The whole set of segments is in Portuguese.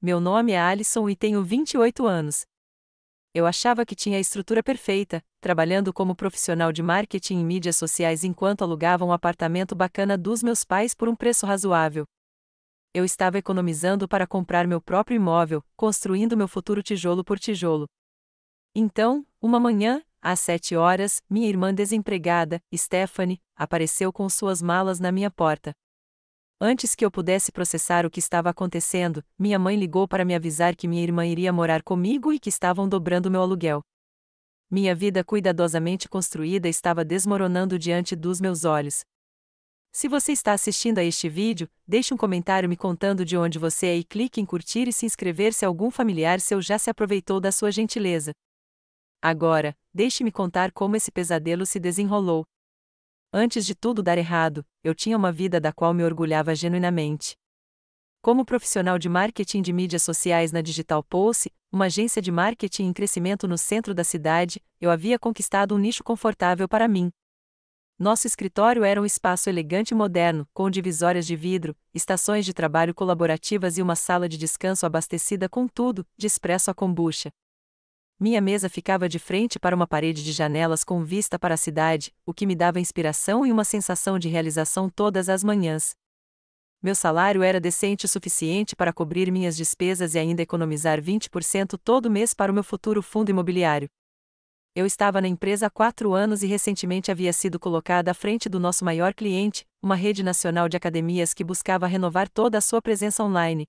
Meu nome é Alisson e tenho 28 anos. Eu achava que tinha a estrutura perfeita, trabalhando como profissional de marketing em mídias sociais enquanto alugava um apartamento bacana dos meus pais por um preço razoável. Eu estava economizando para comprar meu próprio imóvel, construindo meu futuro tijolo por tijolo. Então, uma manhã, às 7 horas, minha irmã desempregada, Stephanie, apareceu com suas malas na minha porta. Antes que eu pudesse processar o que estava acontecendo, minha mãe ligou para me avisar que minha irmã iria morar comigo e que estavam dobrando meu aluguel. Minha vida cuidadosamente construída estava desmoronando diante dos meus olhos. Se você está assistindo a este vídeo, deixe um comentário me contando de onde você é e clique em curtir e se inscrever se algum familiar seu já se aproveitou da sua gentileza. Agora, deixe-me contar como esse pesadelo se desenrolou. Antes de tudo dar errado, eu tinha uma vida da qual me orgulhava genuinamente. Como profissional de marketing de mídias sociais na Digital Pulse, uma agência de marketing em crescimento no centro da cidade, eu havia conquistado um nicho confortável para mim. Nosso escritório era um espaço elegante e moderno, com divisórias de vidro, estações de trabalho colaborativas e uma sala de descanso abastecida com tudo, de expresso a kombucha. Minha mesa ficava de frente para uma parede de janelas com vista para a cidade, o que me dava inspiração e uma sensação de realização todas as manhãs. Meu salário era decente o suficiente para cobrir minhas despesas e ainda economizar 20% todo mês para o meu futuro fundo imobiliário. Eu estava na empresa há 4 anos e recentemente havia sido colocada à frente do nosso maior cliente, uma rede nacional de academias que buscava renovar toda a sua presença online.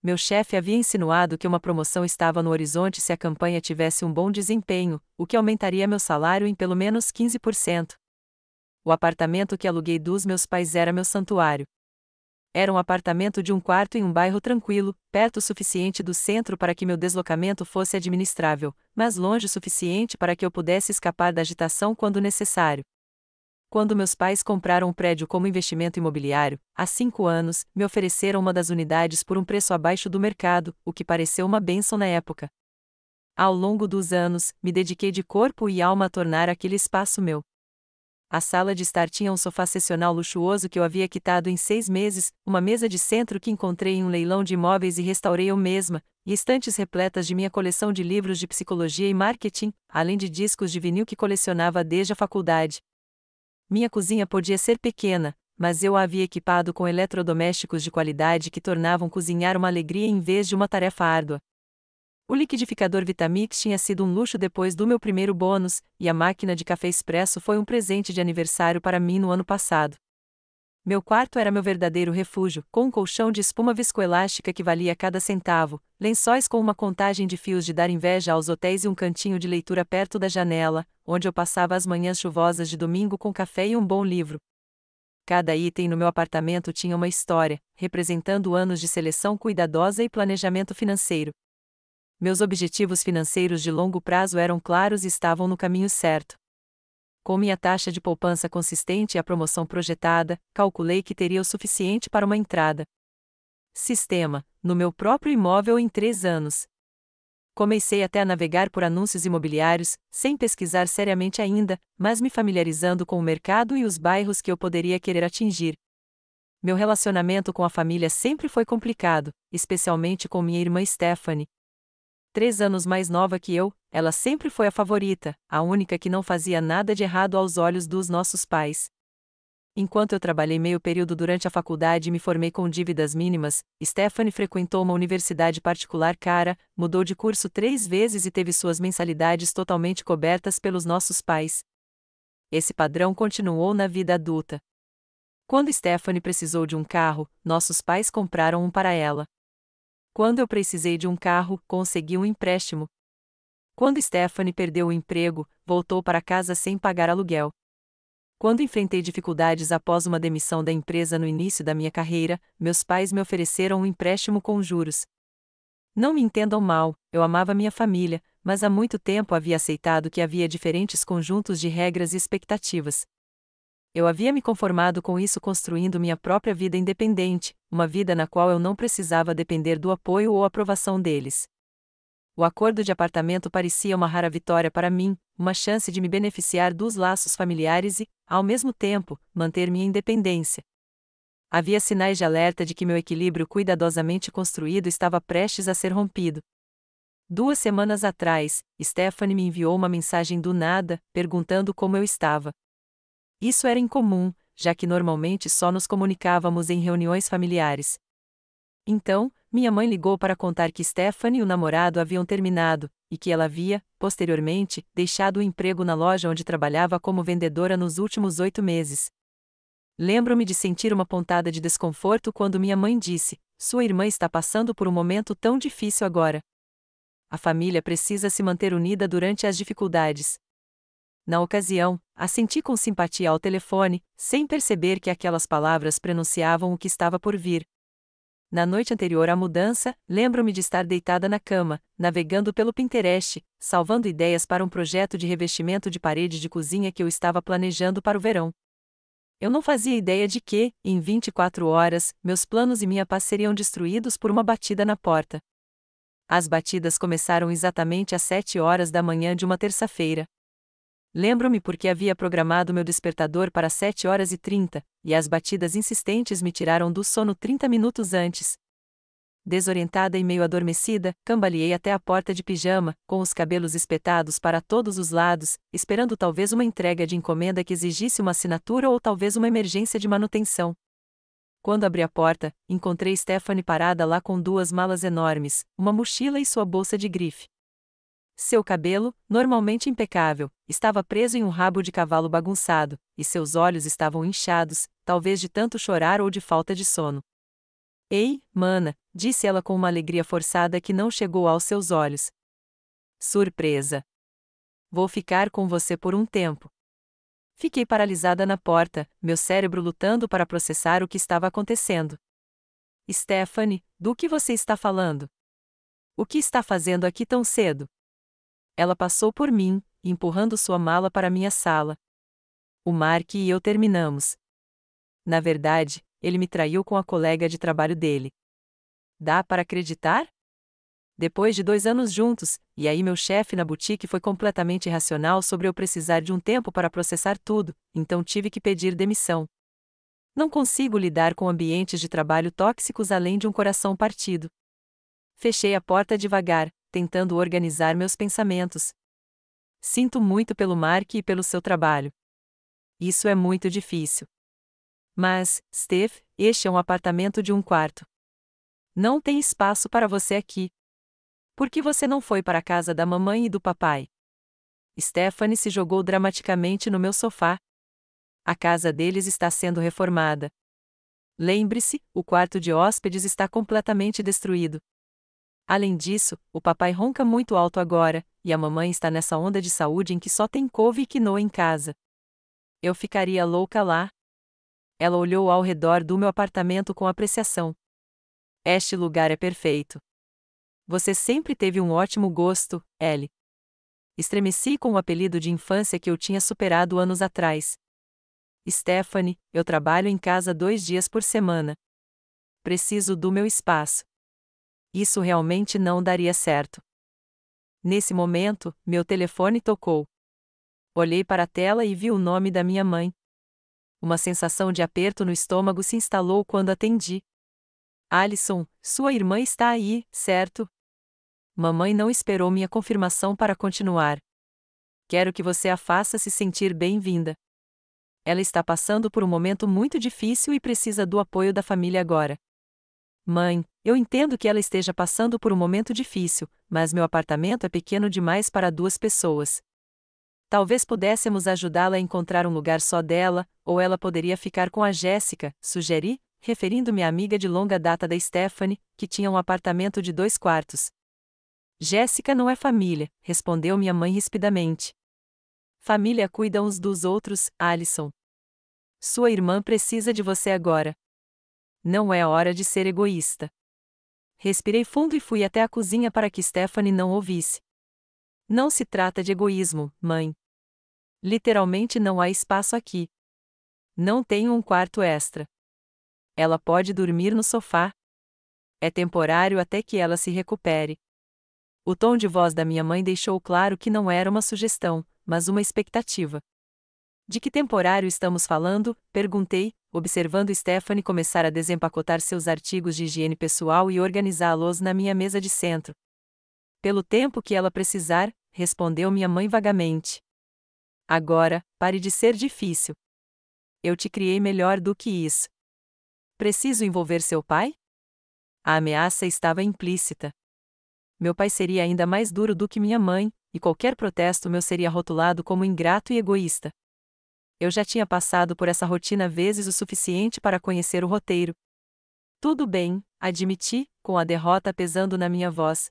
Meu chefe havia insinuado que uma promoção estava no horizonte se a campanha tivesse um bom desempenho, o que aumentaria meu salário em pelo menos 15%. O apartamento que aluguei dos meus pais era meu santuário. Era um apartamento de um quarto em um bairro tranquilo, perto o suficiente do centro para que meu deslocamento fosse administrável, mas longe o suficiente para que eu pudesse escapar da agitação quando necessário. Quando meus pais compraram o prédio como investimento imobiliário, há 5 anos, me ofereceram uma das unidades por um preço abaixo do mercado, o que pareceu uma bênção na época. Ao longo dos anos, me dediquei de corpo e alma a tornar aquele espaço meu. A sala de estar tinha um sofá seccional luxuoso que eu havia quitado em 6 meses, uma mesa de centro que encontrei em um leilão de imóveis e restaurei eu mesma, e estantes repletas de minha coleção de livros de psicologia e marketing, além de discos de vinil que colecionava desde a faculdade. Minha cozinha podia ser pequena, mas eu a havia equipado com eletrodomésticos de qualidade que tornavam cozinhar uma alegria em vez de uma tarefa árdua. O liquidificador Vitamix tinha sido um luxo depois do meu primeiro bônus, e a máquina de café expresso foi um presente de aniversário para mim no ano passado. Meu quarto era meu verdadeiro refúgio, com um colchão de espuma viscoelástica que valia cada centavo, lençóis com uma contagem de fios de dar inveja aos hotéis e um cantinho de leitura perto da janela, onde eu passava as manhãs chuvosas de domingo com café e um bom livro. Cada item no meu apartamento tinha uma história, representando anos de seleção cuidadosa e planejamento financeiro. Meus objetivos financeiros de longo prazo eram claros e estavam no caminho certo. Com minha taxa de poupança consistente e a promoção projetada, calculei que teria o suficiente para uma entrada. Sistema, no meu próprio imóvel em 3 anos. Comecei até a navegar por anúncios imobiliários, sem pesquisar seriamente ainda, mas me familiarizando com o mercado e os bairros que eu poderia querer atingir. Meu relacionamento com a família sempre foi complicado, especialmente com minha irmã Stephanie. 3 anos mais nova que eu, ela sempre foi a favorita, a única que não fazia nada de errado aos olhos dos nossos pais. Enquanto eu trabalhei meio período durante a faculdade e me formei com dívidas mínimas, Stephanie frequentou uma universidade particular cara, mudou de curso 3 vezes e teve suas mensalidades totalmente cobertas pelos nossos pais. Esse padrão continuou na vida adulta. Quando Stephanie precisou de um carro, nossos pais compraram um para ela. Quando eu precisei de um carro, consegui um empréstimo. Quando Stephanie perdeu o emprego, voltou para casa sem pagar aluguel. Quando enfrentei dificuldades após uma demissão da empresa no início da minha carreira, meus pais me ofereceram um empréstimo com juros. Não me entendam mal, eu amava minha família, mas há muito tempo havia aceitado que havia diferentes conjuntos de regras e expectativas. Eu havia me conformado com isso construindo minha própria vida independente, uma vida na qual eu não precisava depender do apoio ou aprovação deles. O acordo de apartamento parecia uma rara vitória para mim, uma chance de me beneficiar dos laços familiares e, ao mesmo tempo, manter minha independência. Havia sinais de alerta de que meu equilíbrio cuidadosamente construído estava prestes a ser rompido. 2 semanas atrás, Stephanie me enviou uma mensagem do nada, perguntando como eu estava. Isso era incomum, já que normalmente só nos comunicávamos em reuniões familiares. Então, minha mãe ligou para contar que Stephanie e o namorado haviam terminado, e que ela havia, posteriormente, deixado o emprego na loja onde trabalhava como vendedora nos últimos 8 meses. Lembro-me de sentir uma pontada de desconforto quando minha mãe disse: "Sua irmã está passando por um momento tão difícil agora. A família precisa se manter unida durante as dificuldades." Na ocasião, assenti com simpatia ao telefone, sem perceber que aquelas palavras prenunciavam o que estava por vir. Na noite anterior à mudança, lembro-me de estar deitada na cama, navegando pelo Pinterest, salvando ideias para um projeto de revestimento de parede de cozinha que eu estava planejando para o verão. Eu não fazia ideia de que, em 24 horas, meus planos e minha paz seriam destruídos por uma batida na porta. As batidas começaram exatamente às 7 horas da manhã de uma terça-feira. Lembro-me porque havia programado meu despertador para 7h30, e as batidas insistentes me tiraram do sono 30 minutos antes. Desorientada e meio adormecida, cambaleei até a porta de pijama, com os cabelos espetados para todos os lados, esperando talvez uma entrega de encomenda que exigisse uma assinatura ou talvez uma emergência de manutenção. Quando abri a porta, encontrei Stephanie parada lá com 2 malas enormes, uma mochila e sua bolsa de grife. Seu cabelo, normalmente impecável, estava preso em um rabo de cavalo bagunçado, e seus olhos estavam inchados, talvez de tanto chorar ou de falta de sono. "Ei, mana", disse ela com uma alegria forçada que não chegou aos seus olhos. "Surpresa. Vou ficar com você por um tempo." Fiquei paralisada na porta, meu cérebro lutando para processar o que estava acontecendo. "Stephanie, do que você está falando? O que está fazendo aqui tão cedo?" Ela passou por mim, empurrando sua mala para minha sala. "O Mark e eu terminamos. Na verdade, ele me traiu com a colega de trabalho dele." Dá para acreditar? Depois de 2 anos juntos, e aí meu chefe na boutique foi completamente irracional sobre eu precisar de um tempo para processar tudo, então tive que pedir demissão. Não consigo lidar com ambientes de trabalho tóxicos além de um coração partido. Fechei a porta devagar, tentando organizar meus pensamentos. Sinto muito pelo Mark e pelo seu trabalho. Isso é muito difícil. Mas, Steph, este é um apartamento de 1 quarto. Não tem espaço para você aqui. Por que você não foi para a casa da mamãe e do papai? Stephanie se jogou dramaticamente no meu sofá. A casa deles está sendo reformada. Lembre-se, o quarto de hóspedes está completamente destruído. Além disso, o papai ronca muito alto agora, e a mamãe está nessa onda de saúde em que só tem couve e quinoa em casa. Eu ficaria louca lá. Ela olhou ao redor do meu apartamento com apreciação. "Este lugar é perfeito. Você sempre teve um ótimo gosto, Ellie." Estremeci com o apelido de infância que eu tinha superado anos atrás. "Stephanie, eu trabalho em casa 2 dias por semana. Preciso do meu espaço. Isso realmente não daria certo." Nesse momento, meu telefone tocou. Olhei para a tela e vi o nome da minha mãe. Uma sensação de aperto no estômago se instalou quando atendi. "Alison, sua irmã está aí, certo?" Mamãe não esperou minha confirmação para continuar. "Quero que você a faça se sentir bem-vinda. Ela está passando por um momento muito difícil e precisa do apoio da família agora." "Mãe, eu entendo que ela esteja passando por um momento difícil, mas meu apartamento é pequeno demais para 2 pessoas. Talvez pudéssemos ajudá-la a encontrar um lugar só dela, ou ela poderia ficar com a Jéssica", sugeri, referindo-me à amiga de longa data da Stephanie, que tinha um apartamento de 2 quartos. "Jéssica não é família", respondeu minha mãe rispidamente. "Família cuida uns dos outros, Alison. Sua irmã precisa de você agora. Não é hora de ser egoísta." Respirei fundo e fui até a cozinha para que Stephanie não ouvisse. "Não se trata de egoísmo, mãe. Literalmente não há espaço aqui. Não tenho um quarto extra. Ela pode dormir no sofá. É temporário até que ela se recupere." O tom de voz da minha mãe deixou claro que não era uma sugestão, mas uma expectativa. De que temporário estamos falando? Perguntei, observando Stephanie começar a desempacotar seus artigos de higiene pessoal e organizá-los na minha mesa de centro. Pelo tempo que ela precisar, respondeu minha mãe vagamente. Agora, pare de ser difícil. Eu te criei melhor do que isso. Preciso envolver seu pai? A ameaça estava implícita. Meu pai seria ainda mais duro do que minha mãe, e qualquer protesto meu seria rotulado como ingrato e egoísta. Eu já tinha passado por essa rotina vezes o suficiente para conhecer o roteiro. Tudo bem, admiti, com a derrota pesando na minha voz.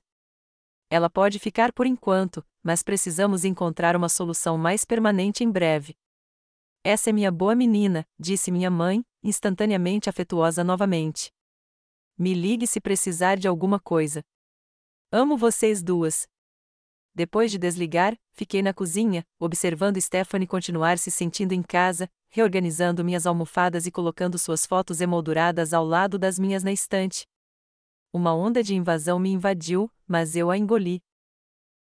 Ela pode ficar por enquanto, mas precisamos encontrar uma solução mais permanente em breve. Essa é minha boa menina, disse minha mãe, instantaneamente afetuosa novamente. Me ligue se precisar de alguma coisa. Amo vocês duas. Depois de desligar, fiquei na cozinha, observando Stephanie continuar se sentindo em casa, reorganizando minhas almofadas e colocando suas fotos emolduradas ao lado das minhas na estante. Uma onda de invasão me invadiu, mas eu a engoli.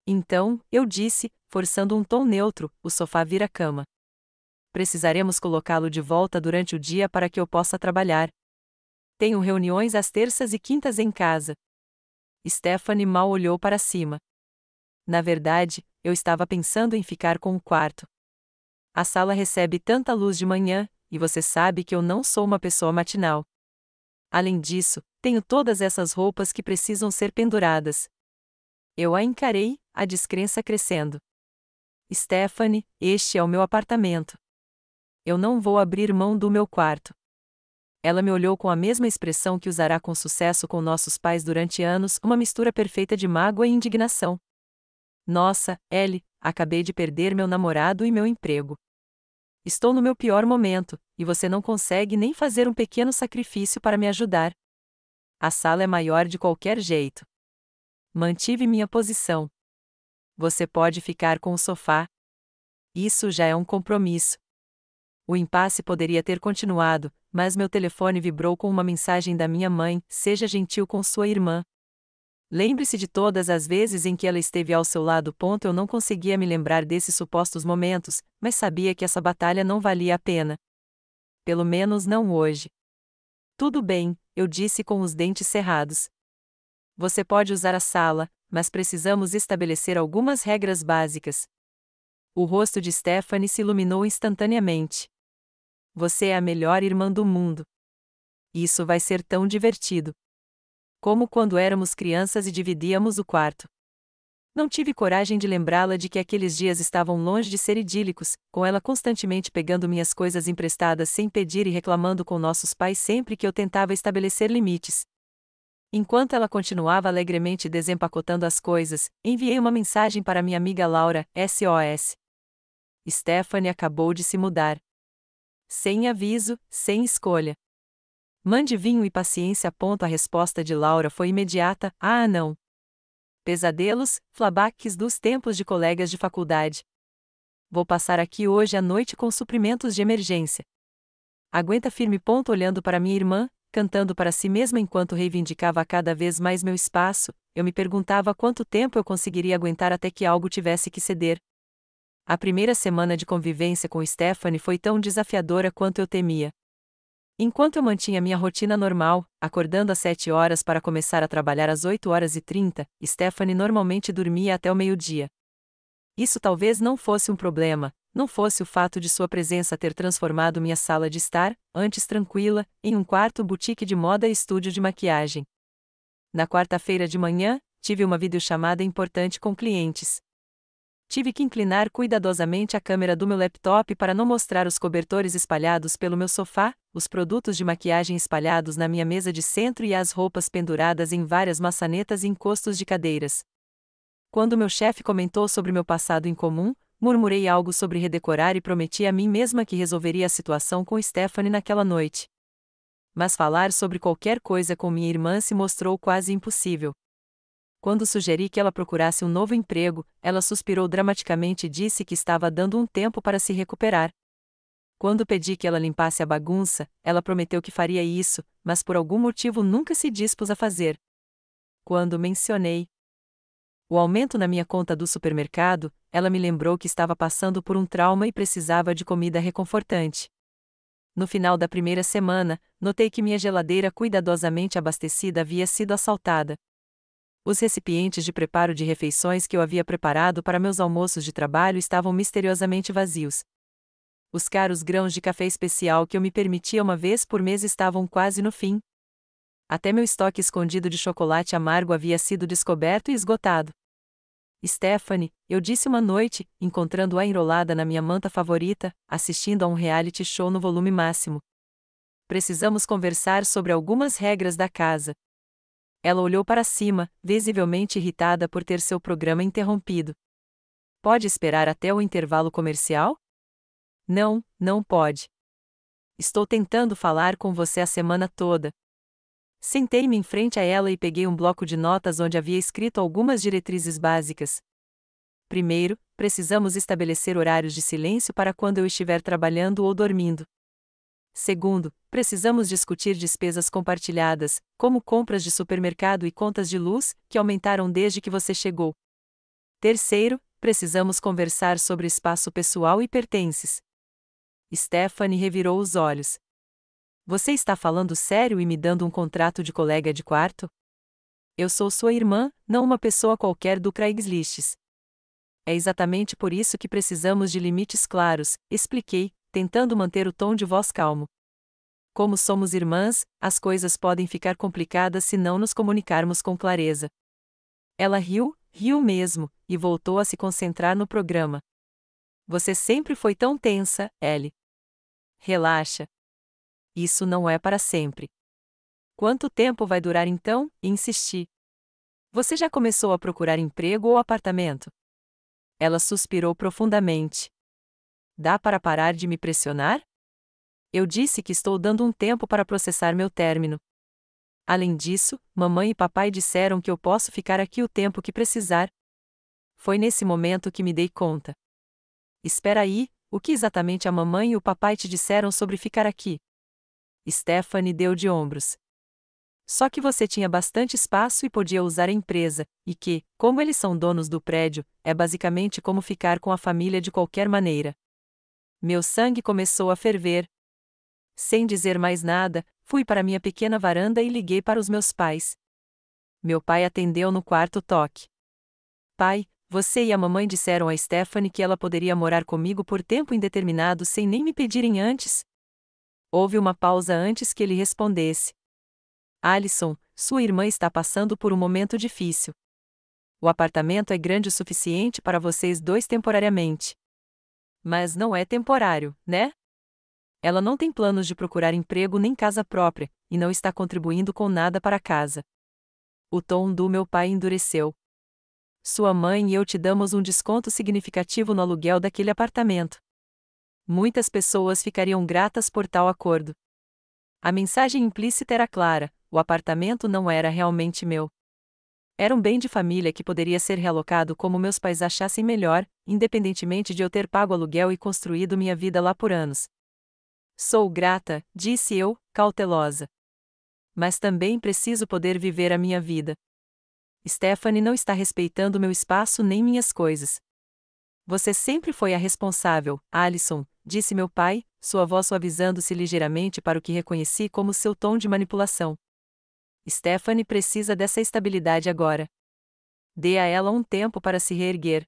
Então, eu disse, forçando um tom neutro, o sofá vira cama. Precisaremos colocá-lo de volta durante o dia para que eu possa trabalhar. Tenho reuniões às terças e quintas em casa. Stephanie mal olhou para cima. Na verdade, eu estava pensando em ficar com o quarto. A sala recebe tanta luz de manhã, e você sabe que eu não sou uma pessoa matinal. Além disso, tenho todas essas roupas que precisam ser penduradas. Eu a encarei, a descrença crescendo. Stephanie, este é o meu apartamento. Eu não vou abrir mão do meu quarto. Ela me olhou com a mesma expressão que usará com sucesso com nossos pais durante anos, uma mistura perfeita de mágoa e indignação. Nossa, Ellie, acabei de perder meu namorado e meu emprego. Estou no meu pior momento, e você não consegue nem fazer um pequeno sacrifício para me ajudar. A sala é maior de qualquer jeito. Mantive minha posição. Você pode ficar com o sofá. Isso já é um compromisso. O impasse poderia ter continuado, mas meu telefone vibrou com uma mensagem da minha mãe: seja gentil com sua irmã. Lembre-se de todas as vezes em que ela esteve ao seu lado. Eu não conseguia me lembrar desses supostos momentos, mas sabia que essa batalha não valia a pena. Pelo menos não hoje. Tudo bem, eu disse com os dentes cerrados. Você pode usar a sala, mas precisamos estabelecer algumas regras básicas. O rosto de Stephanie se iluminou instantaneamente. Você é a melhor irmã do mundo. Isso vai ser tão divertido. Como quando éramos crianças e dividíamos o quarto. Não tive coragem de lembrá-la de que aqueles dias estavam longe de ser idílicos, com ela constantemente pegando minhas coisas emprestadas sem pedir e reclamando com nossos pais sempre que eu tentava estabelecer limites. Enquanto ela continuava alegremente desempacotando as coisas, enviei uma mensagem para minha amiga Laura, SOS. Stephanie acabou de se mudar. Sem aviso, sem escolha. Mande vinho e paciência. A resposta de Laura foi imediata: ah, não. Pesadelos, flashbacks dos tempos de colegas de faculdade. Vou passar aqui hoje à noite com suprimentos de emergência. Aguenta firme. Olhando para minha irmã, cantando para si mesma enquanto reivindicava cada vez mais meu espaço, eu me perguntava quanto tempo eu conseguiria aguentar até que algo tivesse que ceder. A primeira semana de convivência com Stephanie foi tão desafiadora quanto eu temia. Enquanto eu mantinha minha rotina normal, acordando às 7 horas para começar a trabalhar às 8h30, Stephanie normalmente dormia até o meio-dia. Isso talvez não fosse um problema, não fosse o fato de sua presença ter transformado minha sala de estar, antes tranquila, em um quarto boutique de moda e estúdio de maquiagem. Na quarta-feira de manhã, tive uma videochamada importante com clientes. Tive que inclinar cuidadosamente a câmera do meu laptop para não mostrar os cobertores espalhados pelo meu sofá, os produtos de maquiagem espalhados na minha mesa de centro e as roupas penduradas em várias maçanetas e encostos de cadeiras. Quando meu chefe comentou sobre meu passado em comum, murmurei algo sobre redecorar e prometi a mim mesma que resolveria a situação com Stephanie naquela noite. Mas falar sobre qualquer coisa com minha irmã se mostrou quase impossível. Quando sugeri que ela procurasse um novo emprego, ela suspirou dramaticamente e disse que estava dando um tempo para se recuperar. Quando pedi que ela limpasse a bagunça, ela prometeu que faria isso, mas por algum motivo nunca se dispôs a fazer. Quando mencionei O aumento na minha conta do supermercado, ela me lembrou que estava passando por um trauma e precisava de comida reconfortante. No final da primeira semana, notei que minha geladeira cuidadosamente abastecida havia sido assaltada. Os recipientes de preparo de refeições que eu havia preparado para meus almoços de trabalho estavam misteriosamente vazios. Os caros grãos de café especial que eu me permitia uma vez por mês estavam quase no fim. Até meu estoque escondido de chocolate amargo havia sido descoberto e esgotado. Stephanie, eu disse uma noite, encontrando-a enrolada na minha manta favorita, assistindo a um reality show no volume máximo. Precisamos conversar sobre algumas regras da casa. Ela olhou para cima, visivelmente irritada por ter seu programa interrompido. Pode esperar até o intervalo comercial? Não, não pode. Estou tentando falar com você a semana toda. Sentei-me em frente a ela e peguei um bloco de notas onde havia escrito algumas diretrizes básicas. Primeiro, precisamos estabelecer horários de silêncio para quando eu estiver trabalhando ou dormindo. Segundo, precisamos discutir despesas compartilhadas, como compras de supermercado e contas de luz, que aumentaram desde que você chegou. Terceiro, precisamos conversar sobre espaço pessoal e pertences. Stephanie revirou os olhos. Você está falando sério e me dando um contrato de colega de quarto? Eu sou sua irmã, não uma pessoa qualquer do Craigslist. É exatamente por isso que precisamos de limites claros, expliquei, tentando manter o tom de voz calmo. Como somos irmãs, as coisas podem ficar complicadas se não nos comunicarmos com clareza. Ela riu, riu mesmo, e voltou a se concentrar no programa. Você sempre foi tão tensa, Ellie. Relaxa. Isso não é para sempre. Quanto tempo vai durar então? Insisti. Você já começou a procurar emprego ou apartamento? Ela suspirou profundamente. Dá para parar de me pressionar? Eu disse que estou dando um tempo para processar meu término. Além disso, mamãe e papai disseram que eu posso ficar aqui o tempo que precisar. Foi nesse momento que me dei conta. Espera aí, o que exatamente a mamãe e o papai te disseram sobre ficar aqui? Stephanie deu de ombros. Só que você tinha bastante espaço e podia usar a empresa, e que, como eles são donos do prédio, é basicamente como ficar com a família de qualquer maneira. Meu sangue começou a ferver. Sem dizer mais nada, fui para minha pequena varanda e liguei para os meus pais. Meu pai atendeu no quarto toque. Pai, você e a mamãe disseram a Stephanie que ela poderia morar comigo por tempo indeterminado sem nem me pedirem antes? Houve uma pausa antes que ele respondesse. Alison, sua irmã está passando por um momento difícil. O apartamento é grande o suficiente para vocês dois temporariamente. Mas não é temporário, né? Ela não tem planos de procurar emprego nem casa própria, e não está contribuindo com nada para a casa. O tom do meu pai endureceu. Sua mãe e eu te damos um desconto significativo no aluguel daquele apartamento. Muitas pessoas ficariam gratas por tal acordo. A mensagem implícita era clara: o apartamento não era realmente meu. Era um bem de família que poderia ser realocado como meus pais achassem melhor, independentemente de eu ter pago aluguel e construído minha vida lá por anos. Sou grata, disse eu, cautelosa. Mas também preciso poder viver a minha vida. Stephanie não está respeitando meu espaço nem minhas coisas. Você sempre foi a responsável, Alison, disse meu pai, sua voz suavizando-se ligeiramente para o que reconheci como seu tom de manipulação. Stephanie precisa dessa estabilidade agora. Dê a ela um tempo para se reerguer.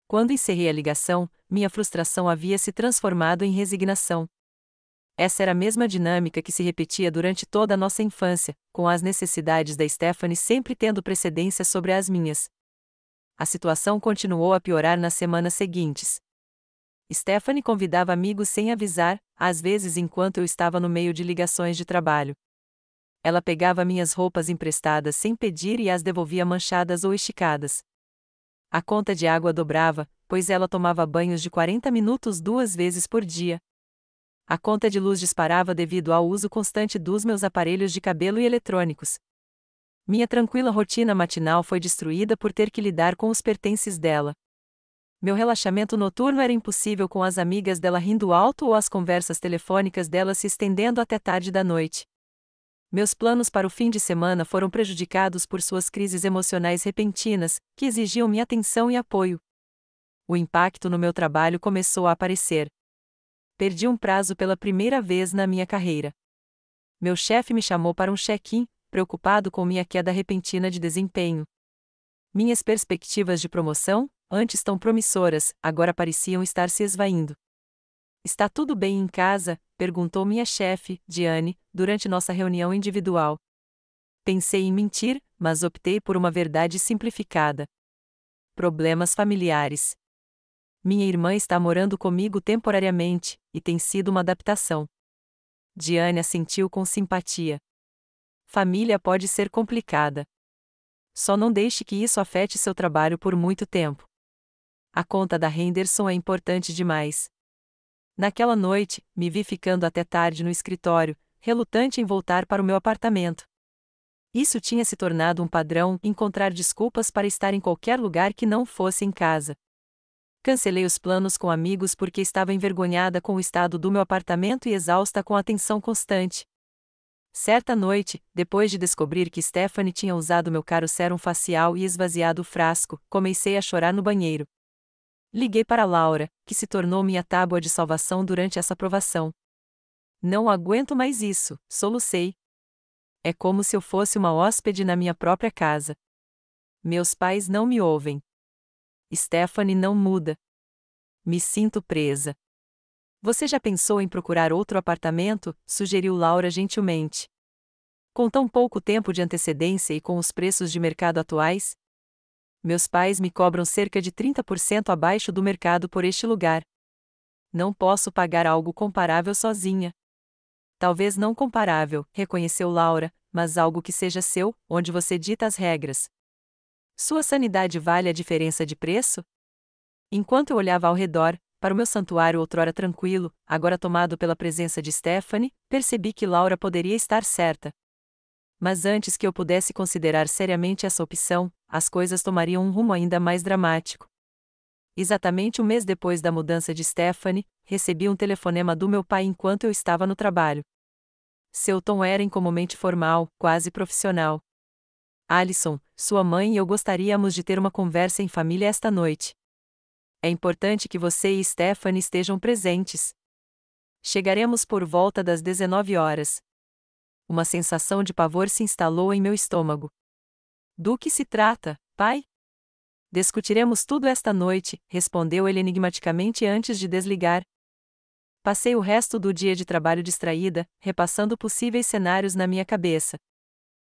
Quando encerrei a ligação, minha frustração havia se transformado em resignação. Essa era a mesma dinâmica que se repetia durante toda a nossa infância, com as necessidades da Stephanie sempre tendo precedência sobre as minhas. A situação continuou a piorar nas semanas seguintes. Stephanie convidava amigos sem avisar, às vezes enquanto eu estava no meio de ligações de trabalho. Ela pegava minhas roupas emprestadas sem pedir e as devolvia manchadas ou esticadas. A conta de água dobrava, pois ela tomava banhos de 40 minutos 2 vezes por dia. A conta de luz disparava devido ao uso constante dos meus aparelhos de cabelo e eletrônicos. Minha tranquila rotina matinal foi destruída por ter que lidar com os pertences dela. Meu relaxamento noturno era impossível com as amigas dela rindo alto ou as conversas telefônicas dela se estendendo até tarde da noite. Meus planos para o fim de semana foram prejudicados por suas crises emocionais repentinas, que exigiam minha atenção e apoio. O impacto no meu trabalho começou a aparecer. Perdi um prazo pela primeira vez na minha carreira. Meu chefe me chamou para um check-in, preocupado com minha queda repentina de desempenho. Minhas perspectivas de promoção, antes tão promissoras, agora pareciam estar se esvaindo. Está tudo bem em casa? Perguntou minha chefe, Diane, durante nossa reunião individual. Pensei em mentir, mas optei por uma verdade simplificada. Problemas familiares. Minha irmã está morando comigo temporariamente, e tem sido uma adaptação. Diane assentiu com simpatia. Família pode ser complicada. Só não deixe que isso afete seu trabalho por muito tempo. A conta da Henderson é importante demais. Naquela noite, me vi ficando até tarde no escritório, relutante em voltar para o meu apartamento. Isso tinha se tornado um padrão, encontrar desculpas para estar em qualquer lugar que não fosse em casa. Cancelei os planos com amigos porque estava envergonhada com o estado do meu apartamento e exausta com a atenção constante. Certa noite, depois de descobrir que Stephanie tinha usado meu caro sérum facial e esvaziado o frasco, comecei a chorar no banheiro. Liguei para Laura, que se tornou minha tábua de salvação durante essa provação. Não aguento mais isso, solucei. É como se eu fosse uma hóspede na minha própria casa. Meus pais não me ouvem. Stephanie não muda. Me sinto presa. Você já pensou em procurar outro apartamento? Sugeriu Laura gentilmente. Com tão pouco tempo de antecedência e com os preços de mercado atuais? Meus pais me cobram cerca de 30% abaixo do mercado por este lugar. Não posso pagar algo comparável sozinha. Talvez não comparável, reconheceu Laura, mas algo que seja seu, onde você dita as regras. Sua sanidade vale a diferença de preço? Enquanto eu olhava ao redor, para o meu santuário outrora tranquilo, agora tomado pela presença de Stephanie, percebi que Laura poderia estar certa. Mas antes que eu pudesse considerar seriamente essa opção, as coisas tomariam um rumo ainda mais dramático. Exatamente um mês depois da mudança de Stephanie, recebi um telefonema do meu pai enquanto eu estava no trabalho. Seu tom era incomumente formal, quase profissional. Alison, sua mãe e eu gostaríamos de ter uma conversa em família esta noite. É importante que você e Stephanie estejam presentes. Chegaremos por volta das 19 horas. Uma sensação de pavor se instalou em meu estômago. Do que se trata, pai? Discutiremos tudo esta noite, respondeu ele enigmaticamente antes de desligar. Passei o resto do dia de trabalho distraída, repassando possíveis cenários na minha cabeça.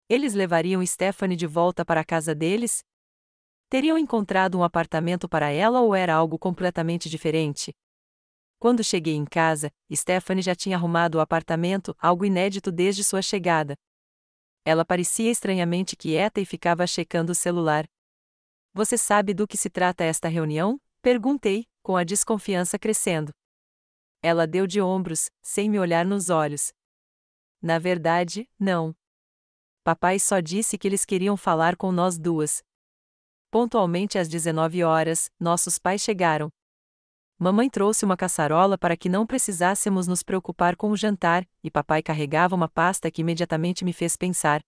Eles levariam Stephanie de volta para a casa deles? Teriam encontrado um apartamento para ela ou era algo completamente diferente? Quando cheguei em casa, Stephanie já tinha arrumado o apartamento, algo inédito desde sua chegada. Ela parecia estranhamente quieta e ficava checando o celular. Você sabe do que se trata esta reunião? Perguntei, com a desconfiança crescendo. Ela deu de ombros, sem me olhar nos olhos. Na verdade, não. Papai só disse que eles queriam falar com nós duas. Pontualmente às 19 horas, nossos pais chegaram. Mamãe trouxe uma caçarola para que não precisássemos nos preocupar com o jantar, e papai carregava uma pasta que imediatamente me fez pensar.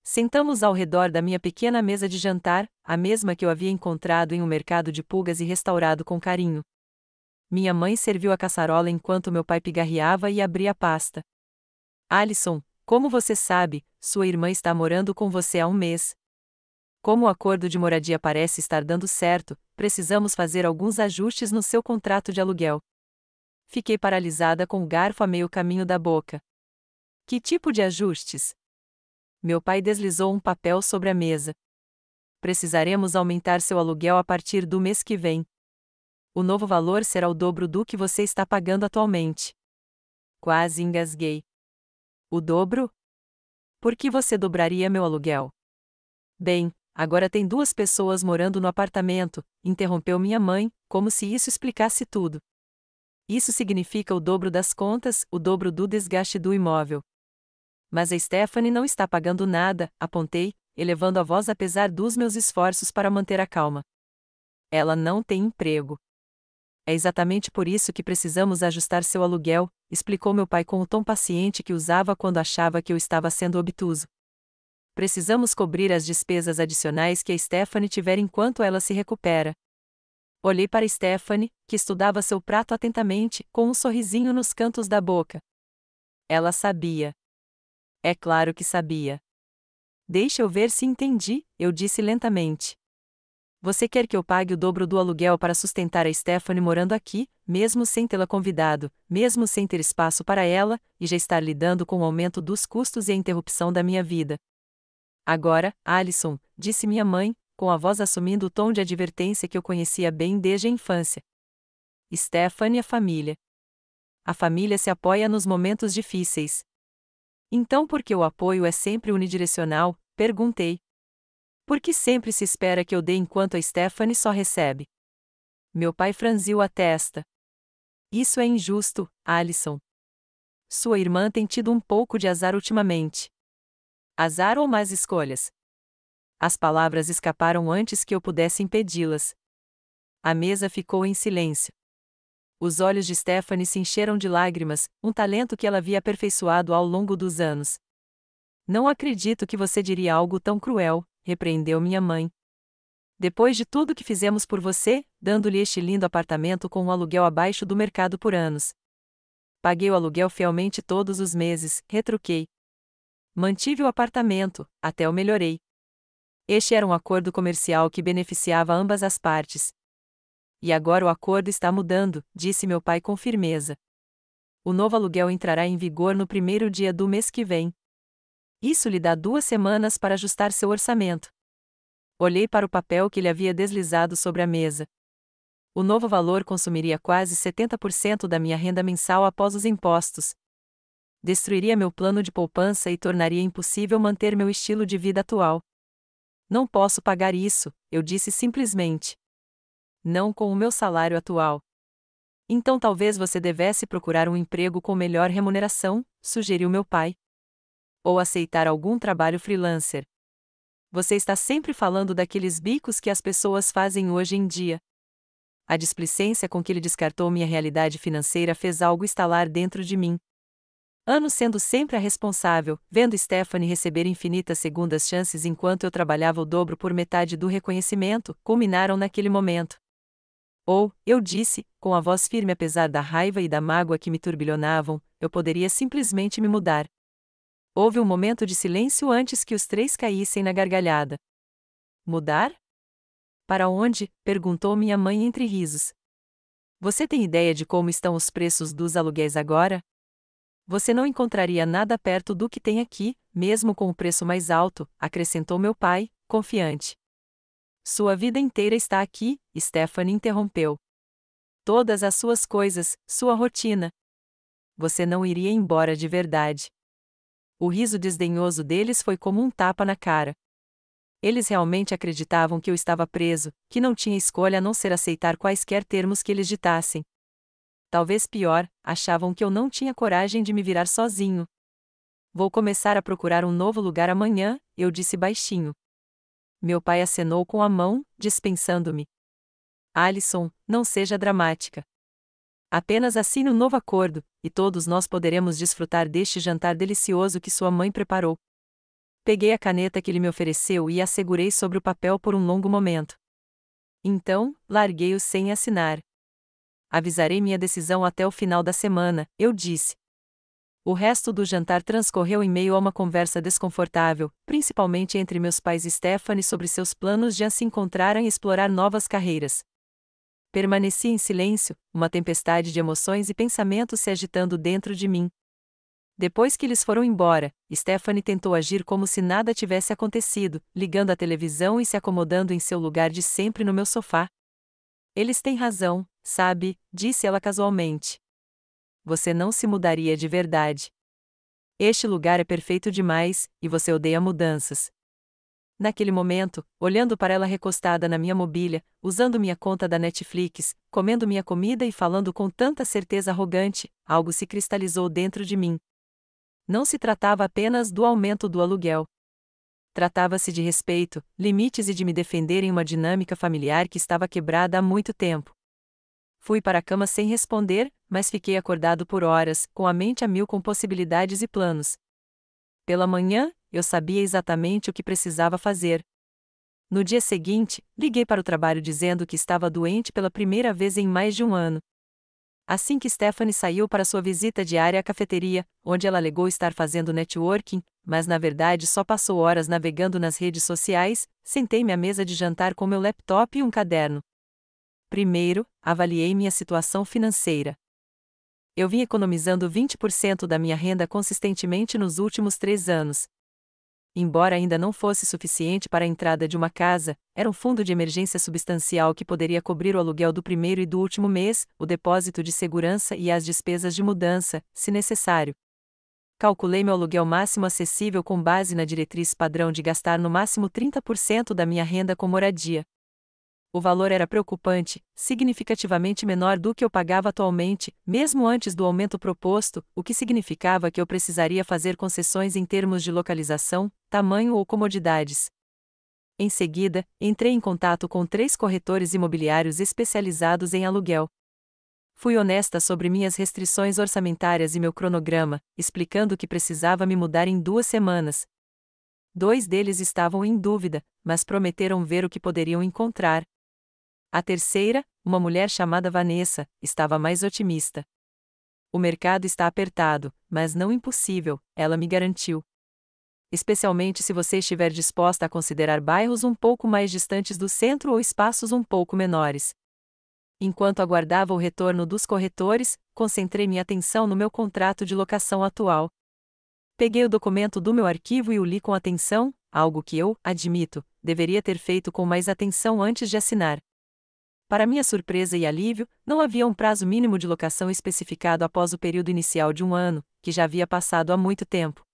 Sentamos ao redor da minha pequena mesa de jantar, a mesma que eu havia encontrado em um mercado de pulgas e restaurado com carinho. Minha mãe serviu a caçarola enquanto meu pai pigarreava e abria a pasta. Alison, como você sabe, sua irmã está morando com você há um mês. Como o acordo de moradia parece estar dando certo, precisamos fazer alguns ajustes no seu contrato de aluguel. Fiquei paralisada com o garfo a meio caminho da boca. Que tipo de ajustes? Meu pai deslizou um papel sobre a mesa. Precisaremos aumentar seu aluguel a partir do mês que vem. O novo valor será o dobro do que você está pagando atualmente. Quase engasguei. O dobro? Por que você dobraria meu aluguel? Bem, agora tem 2 pessoas morando no apartamento, interrompeu minha mãe, como se isso explicasse tudo. Isso significa o dobro das contas, o dobro do desgaste do imóvel. Mas a Stephanie não está pagando nada, apontei, elevando a voz apesar dos meus esforços para manter a calma. Ela não tem emprego. É exatamente por isso que precisamos ajustar seu aluguel, explicou meu pai com o tom paciente que usava quando achava que eu estava sendo obtuso. Precisamos cobrir as despesas adicionais que a Stephanie tiver enquanto ela se recupera. Olhei para Stephanie, que estudava seu prato atentamente, com um sorrisinho nos cantos da boca. Ela sabia. É claro que sabia. Deixa eu ver se entendi, eu disse lentamente. Você quer que eu pague o dobro do aluguel para sustentar a Stephanie morando aqui, mesmo sem tê-la convidado, mesmo sem ter espaço para ela, e já estar lidando com o aumento dos custos e a interrupção da minha vida? Agora, Alison, disse minha mãe, com a voz assumindo o tom de advertência que eu conhecia bem desde a infância. Stephanie e a família. A família se apoia nos momentos difíceis. Então por que o apoio é sempre unidirecional? Perguntei. Por que sempre se espera que eu dê enquanto a Stephanie só recebe? Meu pai franziu a testa. Isso é injusto, Alison. Sua irmã tem tido um pouco de azar ultimamente. Azar ou más escolhas? As palavras escaparam antes que eu pudesse impedi-las. A mesa ficou em silêncio. Os olhos de Stephanie se encheram de lágrimas, um talento que ela havia aperfeiçoado ao longo dos anos. Não acredito que você diria algo tão cruel, repreendeu minha mãe. Depois de tudo que fizemos por você, dando-lhe este lindo apartamento com um aluguel abaixo do mercado por anos. Paguei o aluguel fielmente todos os meses, retruquei. Mantive o apartamento, até o melhorei. Este era um acordo comercial que beneficiava ambas as partes. E agora o acordo está mudando, disse meu pai com firmeza. O novo aluguel entrará em vigor no primeiro dia do mês que vem. Isso lhe dá 2 semanas para ajustar seu orçamento. Olhei para o papel que lhe havia deslizado sobre a mesa. O novo valor consumiria quase 70% da minha renda mensal após os impostos. Destruiria meu plano de poupança e tornaria impossível manter meu estilo de vida atual. Não posso pagar isso, eu disse simplesmente. Não com o meu salário atual. Então talvez você devesse procurar um emprego com melhor remuneração, sugeriu meu pai. Ou aceitar algum trabalho freelancer. Você está sempre falando daqueles bicos que as pessoas fazem hoje em dia. A displicência com que ele descartou minha realidade financeira fez algo estalar dentro de mim. Anos sendo sempre a responsável, vendo Stephanie receber infinitas segundas chances enquanto eu trabalhava o dobro por metade do reconhecimento, culminaram naquele momento. Ou, eu disse, com a voz firme apesar da raiva e da mágoa que me turbilhonavam, eu poderia simplesmente me mudar. Houve um momento de silêncio antes que os 3 caíssem na gargalhada. Mudar? Para onde? Perguntou minha mãe entre risos. Você tem ideia de como estão os preços dos aluguéis agora? Você não encontraria nada perto do que tem aqui, mesmo com o preço mais alto, acrescentou meu pai, confiante. Sua vida inteira está aqui, Stephanie interrompeu. Todas as suas coisas, sua rotina. Você não iria embora de verdade. O riso desdenhoso deles foi como um tapa na cara. Eles realmente acreditavam que eu estava preso, que não tinha escolha a não ser aceitar quaisquer termos que eles ditassem. Talvez pior, achavam que eu não tinha coragem de me virar sozinho. Vou começar a procurar um novo lugar amanhã, eu disse baixinho. Meu pai acenou com a mão, dispensando-me. Alison, não seja dramática. Apenas assine um novo acordo, e todos nós poderemos desfrutar deste jantar delicioso que sua mãe preparou. Peguei a caneta que ele me ofereceu e a segurei sobre o papel por um longo momento. Então, larguei-o sem assinar. Avisarei minha decisão até o final da semana, eu disse. O resto do jantar transcorreu em meio a uma conversa desconfortável, principalmente entre meus pais e Stephanie sobre seus planos de se encontrarem e explorar novas carreiras. Permaneci em silêncio, uma tempestade de emoções e pensamentos se agitando dentro de mim. Depois que eles foram embora, Stephanie tentou agir como se nada tivesse acontecido, ligando a televisão e se acomodando em seu lugar de sempre no meu sofá. Eles têm razão, sabe, disse ela casualmente. Você não se mudaria de verdade. Este lugar é perfeito demais, e você odeia mudanças. Naquele momento, olhando para ela recostada na minha mobília, usando minha conta da Netflix, comendo minha comida e falando com tanta certeza arrogante, algo se cristalizou dentro de mim. Não se tratava apenas do aumento do aluguel. Tratava-se de respeito, limites e de me defender em uma dinâmica familiar que estava quebrada há muito tempo. Fui para a cama sem responder, mas fiquei acordado por horas, com a mente a mil com possibilidades e planos. Pela manhã, eu sabia exatamente o que precisava fazer. No dia seguinte, liguei para o trabalho dizendo que estava doente pela primeira vez em mais de um ano. Assim que Stephanie saiu para sua visita diária à cafeteria, onde ela alegou estar fazendo networking, mas na verdade só passou horas navegando nas redes sociais, sentei-me à mesa de jantar com meu laptop e um caderno. Primeiro, avaliei minha situação financeira. Eu vim economizando 20% da minha renda consistentemente nos últimos 3 anos. Embora ainda não fosse suficiente para a entrada de uma casa, era um fundo de emergência substancial que poderia cobrir o aluguel do primeiro e do último mês, o depósito de segurança e as despesas de mudança, se necessário. Calculei meu aluguel máximo acessível com base na diretriz padrão de gastar no máximo 30% da minha renda com moradia. O valor era preocupante, significativamente menor do que eu pagava atualmente, mesmo antes do aumento proposto, o que significava que eu precisaria fazer concessões em termos de localização, tamanho ou comodidades. Em seguida, entrei em contato com 3 corretores imobiliários especializados em aluguel. Fui honesta sobre minhas restrições orçamentárias e meu cronograma, explicando que precisava me mudar em 2 semanas. 2 deles estavam em dúvida, mas prometeram ver o que poderiam encontrar. A terceira, uma mulher chamada Vanessa, estava mais otimista. O mercado está apertado, mas não impossível, ela me garantiu. Especialmente se você estiver disposta a considerar bairros um pouco mais distantes do centro ou espaços um pouco menores. Enquanto aguardava o retorno dos corretores, concentrei minha atenção no meu contrato de locação atual. Peguei o documento do meu arquivo e o li com atenção, algo que eu, admito, deveria ter feito com mais atenção antes de assinar. Para minha surpresa e alívio, não havia um prazo mínimo de locação especificado após o período inicial de 1 ano, que já havia passado há muito tempo.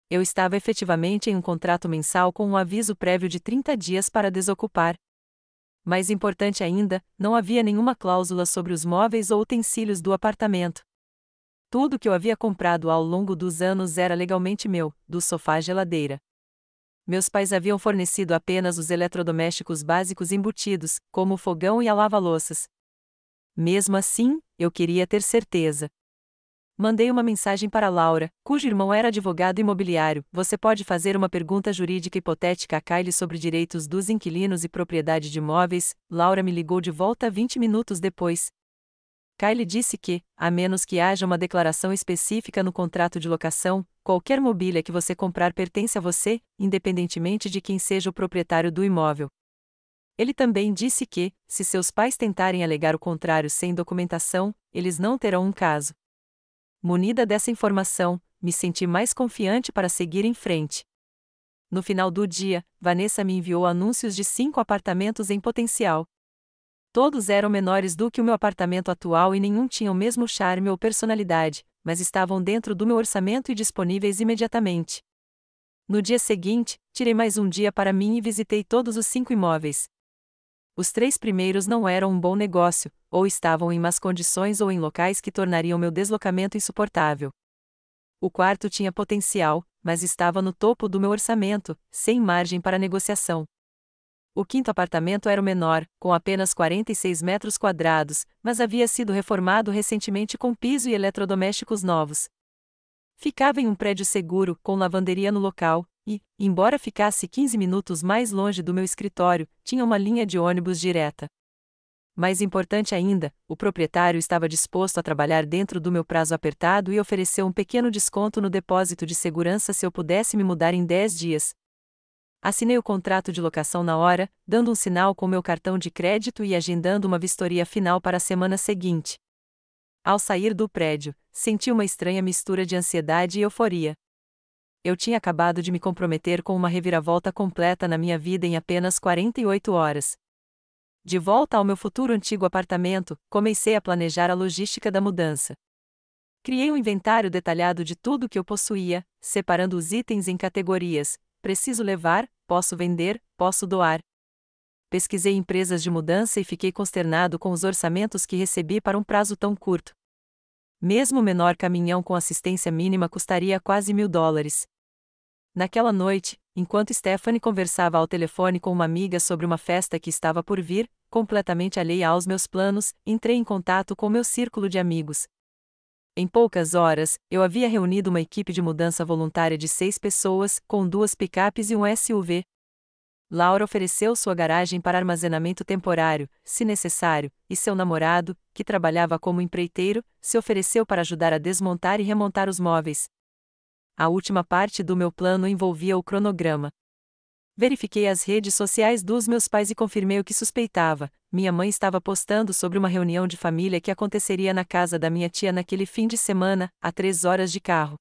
Eu estava efetivamente em um contrato mensal com um aviso prévio de 30 dias para desocupar. Mais importante ainda, não havia nenhuma cláusula sobre os móveis ou utensílios do apartamento. Tudo que eu havia comprado ao longo dos anos era legalmente meu, do sofá à geladeira. Meus pais haviam fornecido apenas os eletrodomésticos básicos embutidos, como o fogão e a lava-louças. Mesmo assim, eu queria ter certeza. Mandei uma mensagem para Laura, cujo irmão era advogado imobiliário. Você pode fazer uma pergunta jurídica hipotética a Kylie sobre direitos dos inquilinos e propriedade de imóveis. Laura me ligou de volta 20 minutos depois. Kylie disse que, a menos que haja uma declaração específica no contrato de locação, qualquer mobília que você comprar pertence a você, independentemente de quem seja o proprietário do imóvel. Ele também disse que, se seus pais tentarem alegar o contrário sem documentação, eles não terão um caso. Munida dessa informação, me senti mais confiante para seguir em frente. No final do dia, Vanessa me enviou anúncios de 5 apartamentos em potencial. Todos eram menores do que o meu apartamento atual e nenhum tinha o mesmo charme ou personalidade, mas estavam dentro do meu orçamento e disponíveis imediatamente. No dia seguinte, tirei mais um dia para mim e visitei todos os 5 imóveis. Os 3 primeiros não eram um bom negócio, ou estavam em más condições ou em locais que tornariam meu deslocamento insuportável. O quarto tinha potencial, mas estava no topo do meu orçamento, sem margem para negociação. O 5º apartamento era o menor, com apenas 46 metros quadrados, mas havia sido reformado recentemente com piso e eletrodomésticos novos. Ficava em um prédio seguro, com lavanderia no local, e, embora ficasse 15 minutos mais longe do meu escritório, tinha uma linha de ônibus direta. Mais importante ainda, o proprietário estava disposto a trabalhar dentro do meu prazo apertado e ofereceu um pequeno desconto no depósito de segurança se eu pudesse me mudar em 10 dias. Assinei o contrato de locação na hora, dando um sinal com meu cartão de crédito e agendando uma vistoria final para a semana seguinte. Ao sair do prédio, senti uma estranha mistura de ansiedade e euforia. Eu tinha acabado de me comprometer com uma reviravolta completa na minha vida em apenas 48 horas. De volta ao meu futuro antigo apartamento, comecei a planejar a logística da mudança. Criei um inventário detalhado de tudo que eu possuía, separando os itens em categorias: preciso levar, posso vender, posso doar. Pesquisei empresas de mudança e fiquei consternado com os orçamentos que recebi para um prazo tão curto. Mesmo o menor caminhão com assistência mínima custaria quase $1.000. Naquela noite, enquanto Stephanie conversava ao telefone com uma amiga sobre uma festa que estava por vir, completamente alheia aos meus planos, entrei em contato com meu círculo de amigos. Em poucas horas, eu havia reunido uma equipe de mudança voluntária de 6 pessoas, com 2 picapes e um SUV. Laura ofereceu sua garagem para armazenamento temporário, se necessário, e seu namorado, que trabalhava como empreiteiro, se ofereceu para ajudar a desmontar e remontar os móveis. A última parte do meu plano envolvia o cronograma. Verifiquei as redes sociais dos meus pais e confirmei o que suspeitava. Minha mãe estava postando sobre uma reunião de família que aconteceria na casa da minha tia naquele fim de semana, a 3 horas de carro.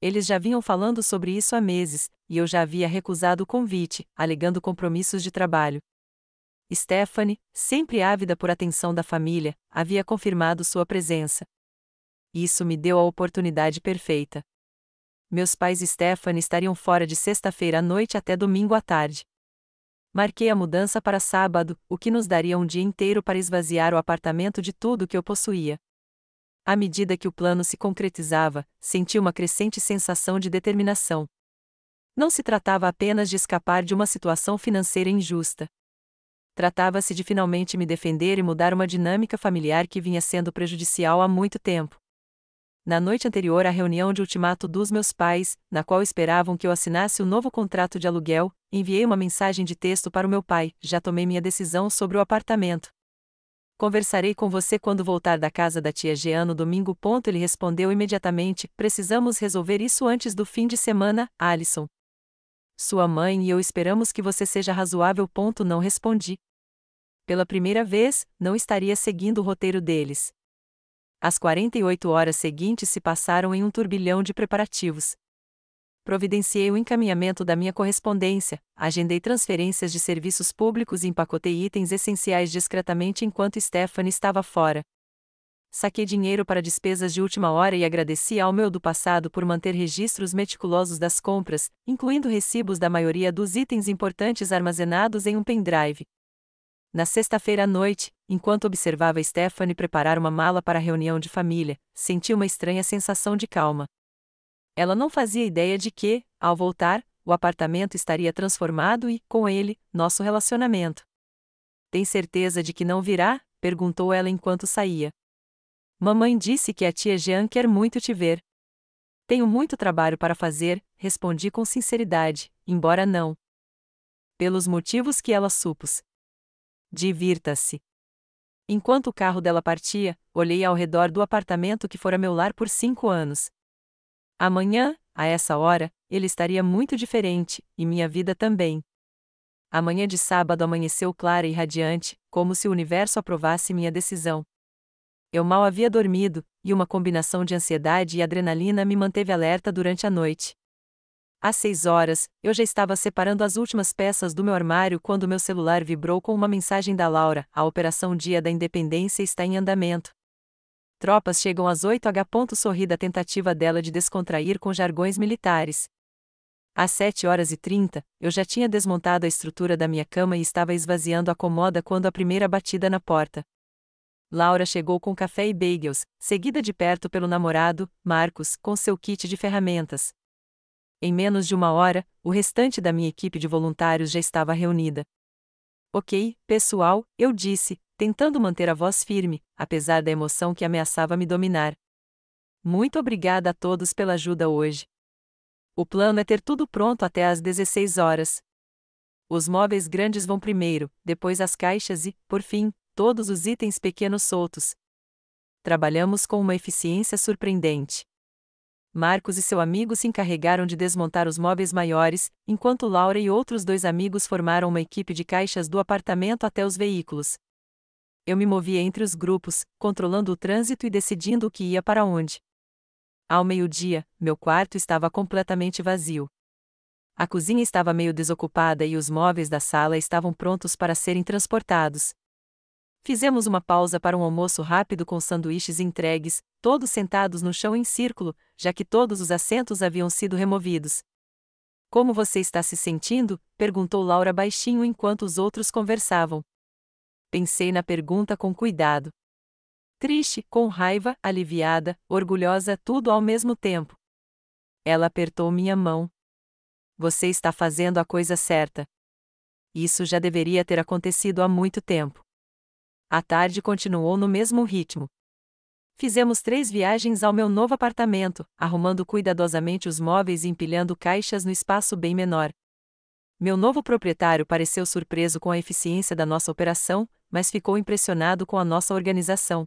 Eles já vinham falando sobre isso há meses, e eu já havia recusado o convite, alegando compromissos de trabalho. Stephanie, sempre ávida por atenção da família, havia confirmado sua presença. Isso me deu a oportunidade perfeita. Meus pais e Stephanie estariam fora de sexta-feira à noite até domingo à tarde. Marquei a mudança para sábado, o que nos daria um dia inteiro para esvaziar o apartamento de tudo que eu possuía. À medida que o plano se concretizava, senti uma crescente sensação de determinação. Não se tratava apenas de escapar de uma situação financeira injusta. Tratava-se de finalmente me defender e mudar uma dinâmica familiar que vinha sendo prejudicial há muito tempo. Na noite anterior à reunião de ultimato dos meus pais, na qual esperavam que eu assinasse o novo contrato de aluguel, enviei uma mensagem de texto para o meu pai: já tomei minha decisão sobre o apartamento. Conversarei com você quando voltar da casa da tia Jean no domingo. Ele respondeu imediatamente: precisamos resolver isso antes do fim de semana, Alison. Sua mãe e eu esperamos que você seja razoável. Não respondi. Pela primeira vez, não estaria seguindo o roteiro deles. As 48 horas seguintes se passaram em um turbilhão de preparativos. Providenciei o encaminhamento da minha correspondência, agendei transferências de serviços públicos e empacotei itens essenciais discretamente enquanto Stephanie estava fora. Saquei dinheiro para despesas de última hora e agradeci ao meu do passado por manter registros meticulosos das compras, incluindo recibos da maioria dos itens importantes armazenados em um pendrive. Na sexta-feira à noite, enquanto observava Stephanie preparar uma mala para a reunião de família, senti uma estranha sensação de calma. Ela não fazia ideia de que, ao voltar, o apartamento estaria transformado e, com ele, nosso relacionamento. Tem certeza de que não virá? Perguntou ela enquanto saía. Mamãe disse que a tia Jean quer muito te ver. Tenho muito trabalho para fazer, respondi com sinceridade, embora não pelos motivos que ela supôs. Divirta-se. Enquanto o carro dela partia, olhei ao redor do apartamento que fora meu lar por 5 anos. Amanhã, a essa hora, ele estaria muito diferente, e minha vida também. A manhã de sábado amanheceu clara e radiante, como se o universo aprovasse minha decisão. Eu mal havia dormido, e uma combinação de ansiedade e adrenalina me manteve alerta durante a noite. Às 6 horas, eu já estava separando as últimas peças do meu armário quando meu celular vibrou com uma mensagem da Laura: a Operação Dia da Independência está em andamento. Tropas chegam às 8h. Sorri da tentativa dela de descontrair com jargões militares. Às 7h30, eu já tinha desmontado a estrutura da minha cama e estava esvaziando a cômoda quando a primeira batida na porta. Laura chegou com café e bagels, seguida de perto pelo namorado, Marcos, com seu kit de ferramentas. Em menos de 1 hora, o restante da minha equipe de voluntários já estava reunida. Ok, pessoal, eu disse, tentando manter a voz firme, apesar da emoção que ameaçava me dominar. Muito obrigada a todos pela ajuda hoje. O plano é ter tudo pronto até às 16 horas. Os móveis grandes vão primeiro, depois as caixas e, por fim, todos os itens pequenos soltos. Trabalhamos com uma eficiência surpreendente. Marcos e seu amigo se encarregaram de desmontar os móveis maiores, enquanto Laura e outros 2 amigos formaram uma equipe de caixas do apartamento até os veículos. Eu me movia entre os grupos, controlando o trânsito e decidindo o que ia para onde. Ao meio-dia, meu quarto estava completamente vazio. A cozinha estava meio desocupada e os móveis da sala estavam prontos para serem transportados. Fizemos uma pausa para um almoço rápido com sanduíches entregues, todos sentados no chão em círculo, já que todos os assentos haviam sido removidos. Como você está se sentindo? Perguntou Laura baixinho enquanto os outros conversavam. Pensei na pergunta com cuidado. Triste, com raiva, aliviada, orgulhosa, tudo ao mesmo tempo. Ela apertou minha mão. Você está fazendo a coisa certa. Isso já deveria ter acontecido há muito tempo. A tarde continuou no mesmo ritmo. Fizemos 3 viagens ao meu novo apartamento, arrumando cuidadosamente os móveis e empilhando caixas no espaço bem menor. Meu novo proprietário pareceu surpreso com a eficiência da nossa operação, mas ficou impressionado com a nossa organização.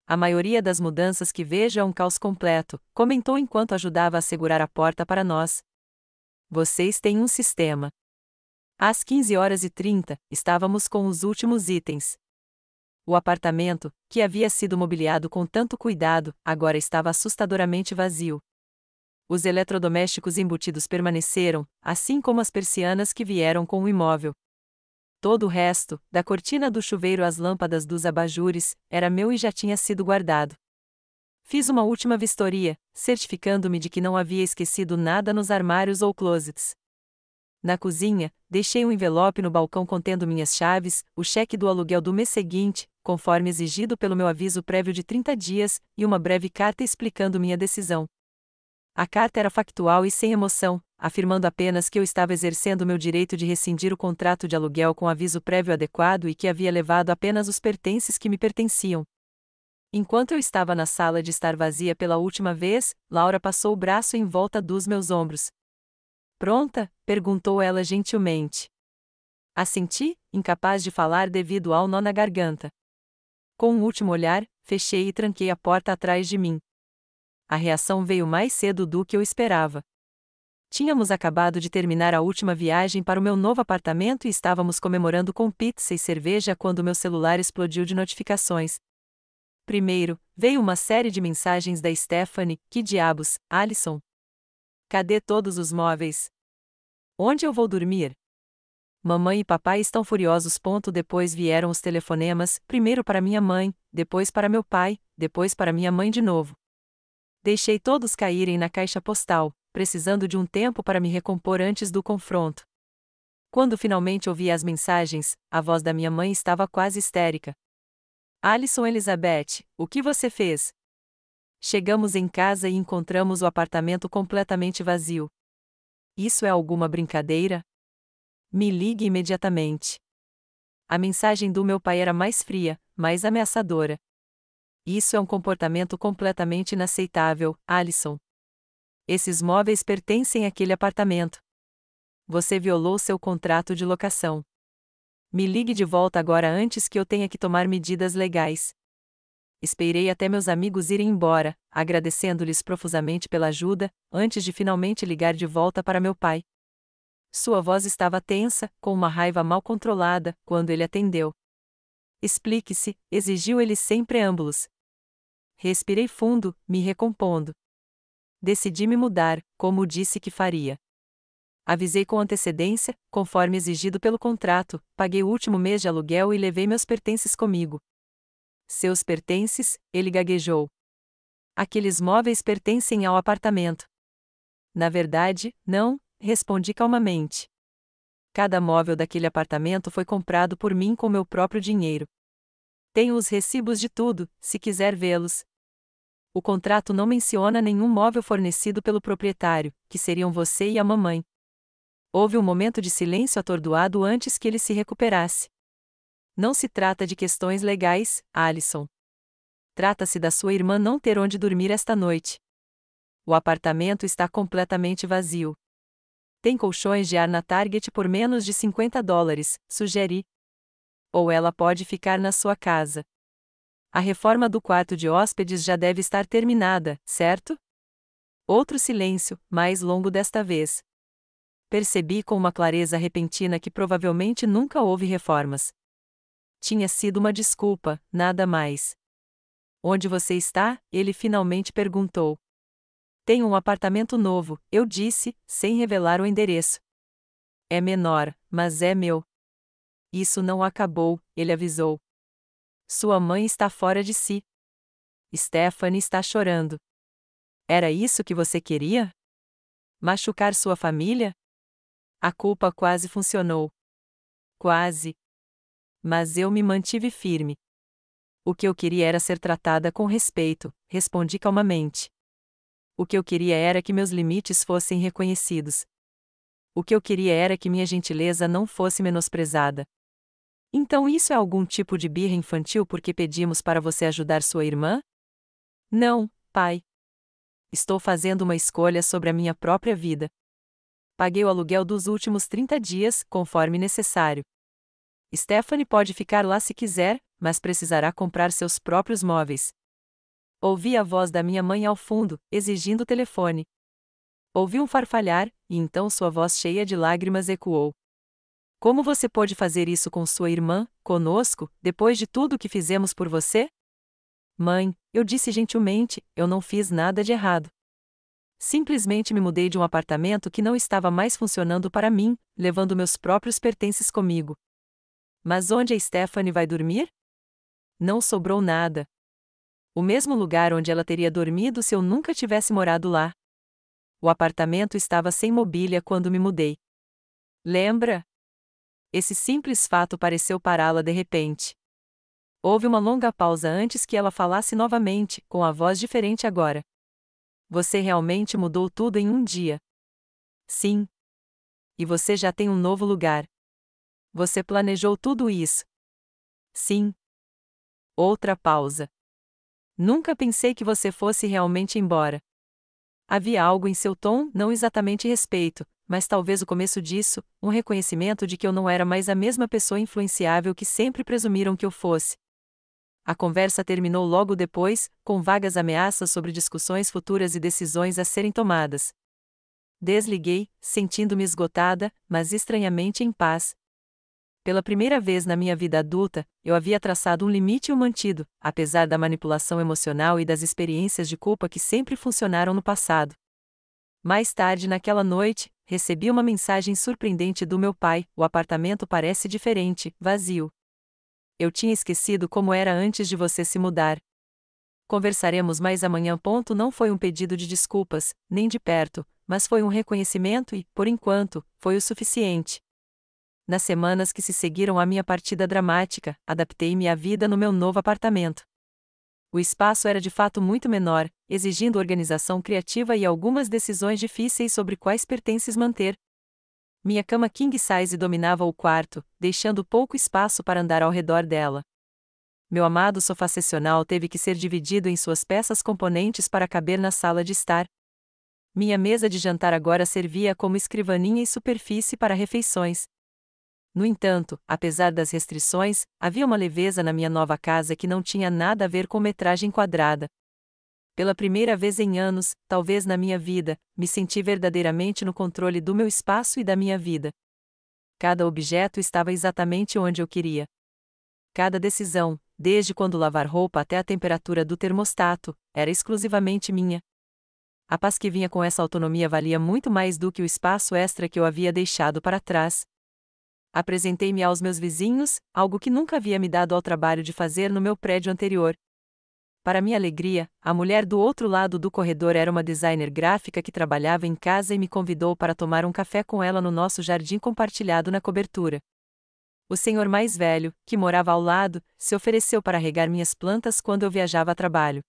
A maioria das mudanças que vejo é um caos completo, comentou enquanto ajudava a segurar a porta para nós. Vocês têm um sistema. Às 15h30, estávamos com os últimos itens. O apartamento, que havia sido mobiliado com tanto cuidado, agora estava assustadoramente vazio. Os eletrodomésticos embutidos permaneceram, assim como as persianas que vieram com o imóvel. Todo o resto, da cortina do chuveiro às lâmpadas dos abajures, era meu e já tinha sido guardado. Fiz uma última vistoria, certificando-me de que não havia esquecido nada nos armários ou closets. Na cozinha, deixei um envelope no balcão contendo minhas chaves, o cheque do aluguel do mês seguinte, conforme exigido pelo meu aviso prévio de 30 dias, e uma breve carta explicando minha decisão. A carta era factual e sem emoção, afirmando apenas que eu estava exercendo meu direito de rescindir o contrato de aluguel com aviso prévio adequado e que havia levado apenas os pertences que me pertenciam. Enquanto eu estava na sala de estar vazia pela última vez, Laura passou o braço em volta dos meus ombros. Pronta? Perguntou ela gentilmente. Assenti, incapaz de falar devido ao nó na garganta. Com um último olhar, fechei e tranquei a porta atrás de mim. A reação veio mais cedo do que eu esperava. Tínhamos acabado de terminar a última viagem para o meu novo apartamento e estávamos comemorando com pizza e cerveja quando meu celular explodiu de notificações. Primeiro, veio uma série de mensagens da Stephanie: que diabos, Alison? Cadê todos os móveis? Onde eu vou dormir? Mamãe e papai estão furiosos. Depois vieram os telefonemas, primeiro para minha mãe, depois para meu pai, depois para minha mãe de novo. Deixei todos caírem na caixa postal, precisando de um tempo para me recompor antes do confronto. Quando finalmente ouvi as mensagens, a voz da minha mãe estava quase histérica. Alison Elizabeth, o que você fez? Chegamos em casa e encontramos o apartamento completamente vazio. Isso é alguma brincadeira? Me ligue imediatamente. A mensagem do meu pai era mais fria, mais ameaçadora. Isso é um comportamento completamente inaceitável, Alison. Esses móveis pertencem àquele apartamento. Você violou seu contrato de locação. Me ligue de volta agora antes que eu tenha que tomar medidas legais. Esperei até meus amigos irem embora, agradecendo-lhes profusamente pela ajuda, antes de finalmente ligar de volta para meu pai. Sua voz estava tensa, com uma raiva mal controlada, quando ele atendeu. Explique-se, exigiu ele sem preâmbulos. Respirei fundo, me recompondo. Decidi me mudar, como disse que faria. Avisei com antecedência, conforme exigido pelo contrato, paguei o último mês de aluguel e levei meus pertences comigo. Seus pertences? Ele gaguejou. Aqueles móveis pertencem ao apartamento. Na verdade, não, respondi calmamente. Cada móvel daquele apartamento foi comprado por mim com meu próprio dinheiro. Tenho os recibos de tudo, se quiser vê-los. O contrato não menciona nenhum móvel fornecido pelo proprietário, que seriam você e a mamãe. Houve um momento de silêncio atordoado antes que ele se recuperasse. Não se trata de questões legais, Alison. Trata-se da sua irmã não ter onde dormir esta noite. O apartamento está completamente vazio. Tem colchões de ar na Target por menos de $50, sugeri. Ou ela pode ficar na sua casa. A reforma do quarto de hóspedes já deve estar terminada, certo? Outro silêncio, mais longo desta vez. Percebi com uma clareza repentina que provavelmente nunca houve reformas. Tinha sido uma desculpa, nada mais. Onde você está? Ele finalmente perguntou. Tenho um apartamento novo, eu disse, sem revelar o endereço. É menor, mas é meu. Isso não acabou, ele avisou. Sua mãe está fora de si. Stephanie está chorando. Era isso que você queria? Machucar sua família? A culpa quase funcionou. Quase. Mas eu me mantive firme. O que eu queria era ser tratada com respeito, respondi calmamente. O que eu queria era que meus limites fossem reconhecidos. O que eu queria era que minha gentileza não fosse menosprezada. Então isso é algum tipo de birra infantil porque pedimos para você ajudar sua irmã? Não, pai. Estou fazendo uma escolha sobre a minha própria vida. Paguei o aluguel dos últimos 30 dias, conforme necessário. Stephanie pode ficar lá se quiser, mas precisará comprar seus próprios móveis. Ouvi a voz da minha mãe ao fundo, exigindo o telefone. Ouvi um farfalhar, e então sua voz cheia de lágrimas ecoou. Como você pôde fazer isso com sua irmã, conosco, depois de tudo que fizemos por você? Mãe, eu disse gentilmente, eu não fiz nada de errado. Simplesmente me mudei de um apartamento que não estava mais funcionando para mim, levando meus próprios pertences comigo. Mas onde a Stephanie vai dormir? Não sobrou nada. O mesmo lugar onde ela teria dormido se eu nunca tivesse morado lá. O apartamento estava sem mobília quando me mudei. Lembra? Esse simples fato pareceu pará-la de repente. Houve uma longa pausa antes que ela falasse novamente, com a voz diferente agora. Você realmente mudou tudo em um dia. Sim. E você já tem um novo lugar. Você planejou tudo isso. Sim. Outra pausa. Nunca pensei que você fosse realmente embora. Havia algo em seu tom, não exatamente respeito, mas talvez o começo disso, um reconhecimento de que eu não era mais a mesma pessoa influenciável que sempre presumiram que eu fosse. A conversa terminou logo depois, com vagas ameaças sobre discussões futuras e decisões a serem tomadas. Desliguei, sentindo-me esgotada, mas estranhamente em paz. Pela primeira vez na minha vida adulta, eu havia traçado um limite e o mantido, apesar da manipulação emocional e das experiências de culpa que sempre funcionaram no passado. Mais tarde naquela noite, recebi uma mensagem surpreendente do meu pai: o apartamento parece diferente, vazio. Eu tinha esquecido como era antes de você se mudar. Conversaremos mais amanhã. Não foi um pedido de desculpas, nem de perto, mas foi um reconhecimento e, por enquanto, foi o suficiente. Nas semanas que se seguiram à minha partida dramática, adaptei-me à vida no meu novo apartamento. O espaço era de fato muito menor, exigindo organização criativa e algumas decisões difíceis sobre quais pertences manter. Minha cama king size dominava o quarto, deixando pouco espaço para andar ao redor dela. Meu amado sofá seccional teve que ser dividido em suas peças componentes para caber na sala de estar. Minha mesa de jantar agora servia como escrivaninha e superfície para refeições. No entanto, apesar das restrições, havia uma leveza na minha nova casa que não tinha nada a ver com metragem quadrada. Pela primeira vez em anos, talvez na minha vida, me senti verdadeiramente no controle do meu espaço e da minha vida. Cada objeto estava exatamente onde eu queria. Cada decisão, desde quando lavar roupa até a temperatura do termostato, era exclusivamente minha. A paz que vinha com essa autonomia valia muito mais do que o espaço extra que eu havia deixado para trás. Apresentei-me aos meus vizinhos, algo que nunca havia me dado ao trabalho de fazer no meu prédio anterior. Para minha alegria, a mulher do outro lado do corredor era uma designer gráfica que trabalhava em casa e me convidou para tomar um café com ela no nosso jardim compartilhado na cobertura. O senhor mais velho, que morava ao lado, se ofereceu para regar minhas plantas quando eu viajava a trabalho.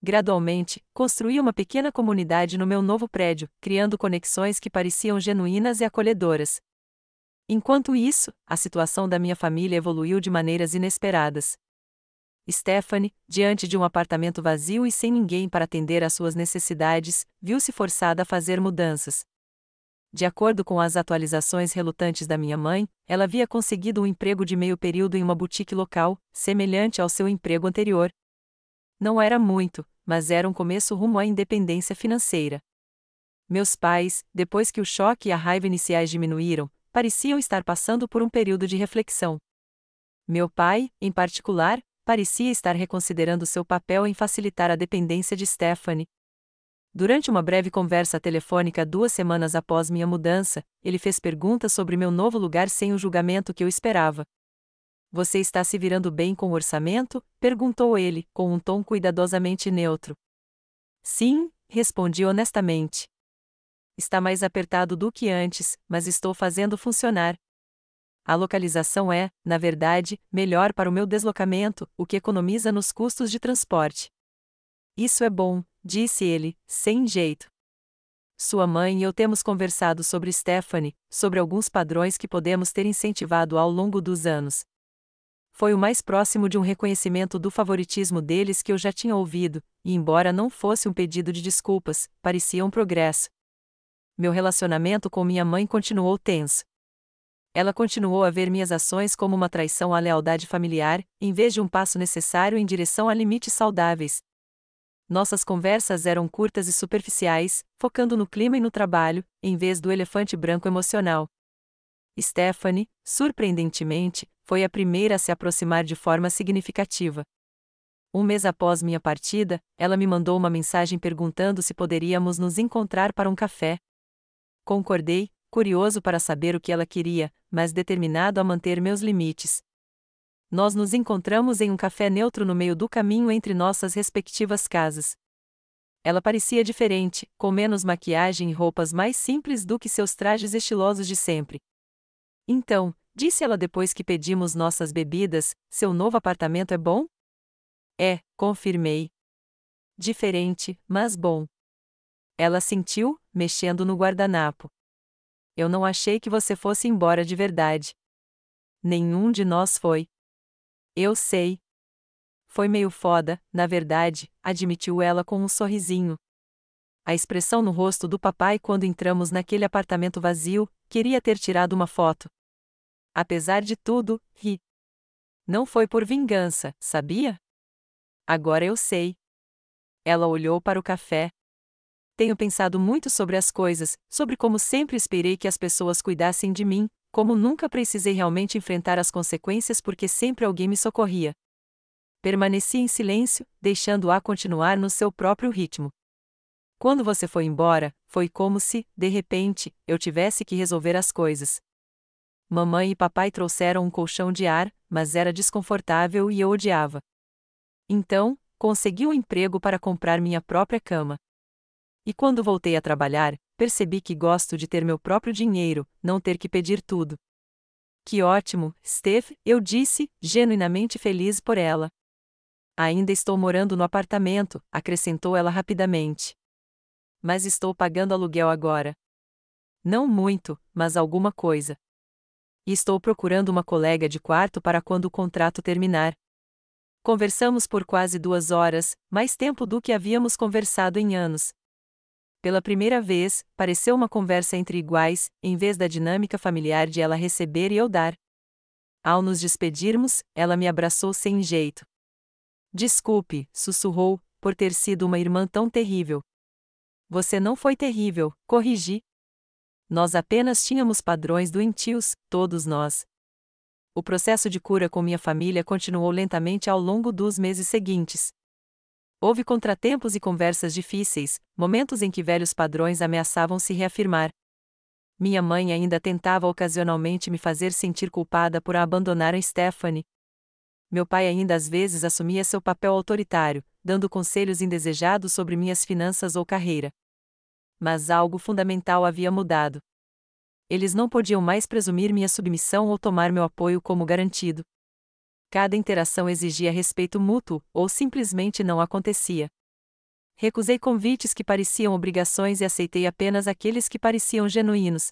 Gradualmente, construí uma pequena comunidade no meu novo prédio, criando conexões que pareciam genuínas e acolhedoras. Enquanto isso, a situação da minha família evoluiu de maneiras inesperadas. Stephanie, diante de um apartamento vazio e sem ninguém para atender às suas necessidades, viu-se forçada a fazer mudanças. De acordo com as atualizações relutantes da minha mãe, ela havia conseguido um emprego de meio período em uma boutique local, semelhante ao seu emprego anterior. Não era muito, mas era um começo rumo à independência financeira. Meus pais, depois que o choque e a raiva iniciais diminuíram, pareciam estar passando por um período de reflexão. Meu pai, em particular, parecia estar reconsiderando seu papel em facilitar a dependência de Stephanie. Durante uma breve conversa telefônica 2 semanas após minha mudança, ele fez perguntas sobre meu novo lugar sem o julgamento que eu esperava. Você está se virando bem com o orçamento? Perguntou ele, com um tom cuidadosamente neutro. Sim, respondi honestamente. Está mais apertado do que antes, mas estou fazendo funcionar. A localização é, na verdade, melhor para o meu deslocamento, o que economiza nos custos de transporte. Isso é bom, disse ele, sem jeito. Sua mãe e eu temos conversado sobre Stephanie, sobre alguns padrões que podemos ter incentivado ao longo dos anos. Foi o mais próximo de um reconhecimento do favoritismo deles que eu já tinha ouvido, e embora não fosse um pedido de desculpas, parecia um progresso. Meu relacionamento com minha mãe continuou tenso. Ela continuou a ver minhas ações como uma traição à lealdade familiar, em vez de um passo necessário em direção a limites saudáveis. Nossas conversas eram curtas e superficiais, focando no clima e no trabalho, em vez do elefante branco emocional. Stephanie, surpreendentemente, foi a primeira a se aproximar de forma significativa. Um mês após minha partida, ela me mandou uma mensagem perguntando se poderíamos nos encontrar para um café. Concordei, curioso para saber o que ela queria, mas determinado a manter meus limites. Nós nos encontramos em um café neutro no meio do caminho entre nossas respectivas casas. Ela parecia diferente, com menos maquiagem e roupas mais simples do que seus trajes estilosos de sempre. Então, disse ela depois que pedimos nossas bebidas, seu novo apartamento é bom? É, confirmei. Diferente, mas bom. Ela assentiu, mexendo no guardanapo. Eu não achei que você fosse embora de verdade. Nenhum de nós foi. Eu sei. Foi meio foda, na verdade, admitiu ela com um sorrisinho. A expressão no rosto do papai quando entramos naquele apartamento vazio, queria ter tirado uma foto. Apesar de tudo, ri. Não foi por vingança, sabia? Agora eu sei. Ela olhou para o café. Tenho pensado muito sobre as coisas, sobre como sempre esperei que as pessoas cuidassem de mim, como nunca precisei realmente enfrentar as consequências porque sempre alguém me socorria. Permaneci em silêncio, deixando-a continuar no seu próprio ritmo. Quando você foi embora, foi como se, de repente, eu tivesse que resolver as coisas. Mamãe e papai trouxeram um colchão de ar, mas era desconfortável e eu odiava. Então, consegui um emprego para comprar minha própria cama. E quando voltei a trabalhar, percebi que gosto de ter meu próprio dinheiro, não ter que pedir tudo. Que ótimo, Steph, eu disse, genuinamente feliz por ela. Ainda estou morando no apartamento, acrescentou ela rapidamente. Mas estou pagando aluguel agora. Não muito, mas alguma coisa. E estou procurando uma colega de quarto para quando o contrato terminar. Conversamos por quase 2 horas, mais tempo do que havíamos conversado em anos. Pela primeira vez, pareceu uma conversa entre iguais, em vez da dinâmica familiar de ela receber e eu dar. Ao nos despedirmos, ela me abraçou sem jeito. Desculpe, sussurrou, por ter sido uma irmã tão terrível. Você não foi terrível, corrigi. Nós apenas tínhamos padrões doentios, todos nós. O processo de cura com minha família continuou lentamente ao longo dos meses seguintes. Houve contratempos e conversas difíceis, momentos em que velhos padrões ameaçavam se reafirmar. Minha mãe ainda tentava ocasionalmente me fazer sentir culpada por a abandonar a Stephanie. Meu pai ainda às vezes assumia seu papel autoritário, dando conselhos indesejados sobre minhas finanças ou carreira. Mas algo fundamental havia mudado. Eles não podiam mais presumir minha submissão ou tomar meu apoio como garantido. Cada interação exigia respeito mútuo, ou simplesmente não acontecia. Recusei convites que pareciam obrigações e aceitei apenas aqueles que pareciam genuínos.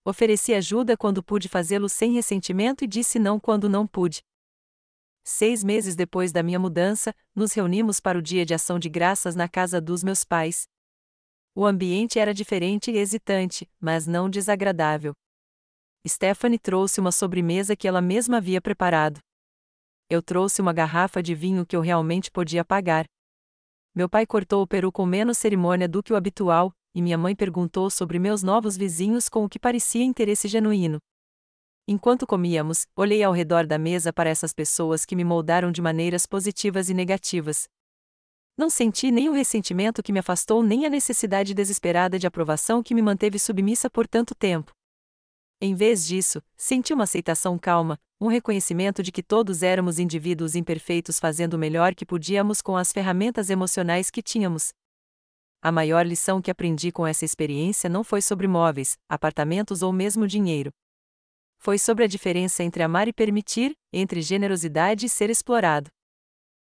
Ofereci ajuda quando pude fazê-lo sem ressentimento e disse não quando não pude. 6 meses depois da minha mudança, nos reunimos para o Dia de Ação de Graças na casa dos meus pais. O ambiente era diferente e hesitante, mas não desagradável. Stephanie trouxe uma sobremesa que ela mesma havia preparado. Eu trouxe uma garrafa de vinho que eu realmente podia pagar. Meu pai cortou o peru com menos cerimônia do que o habitual, e minha mãe perguntou sobre meus novos vizinhos com o que parecia interesse genuíno. Enquanto comíamos, olhei ao redor da mesa para essas pessoas que me moldaram de maneiras positivas e negativas. Não senti nem o ressentimento que me afastou nem a necessidade desesperada de aprovação que me manteve submissa por tanto tempo. Em vez disso, senti uma aceitação calma, um reconhecimento de que todos éramos indivíduos imperfeitos fazendo o melhor que podíamos com as ferramentas emocionais que tínhamos. A maior lição que aprendi com essa experiência não foi sobre móveis, apartamentos ou mesmo dinheiro. Foi sobre a diferença entre amar e permitir, entre generosidade e ser explorado.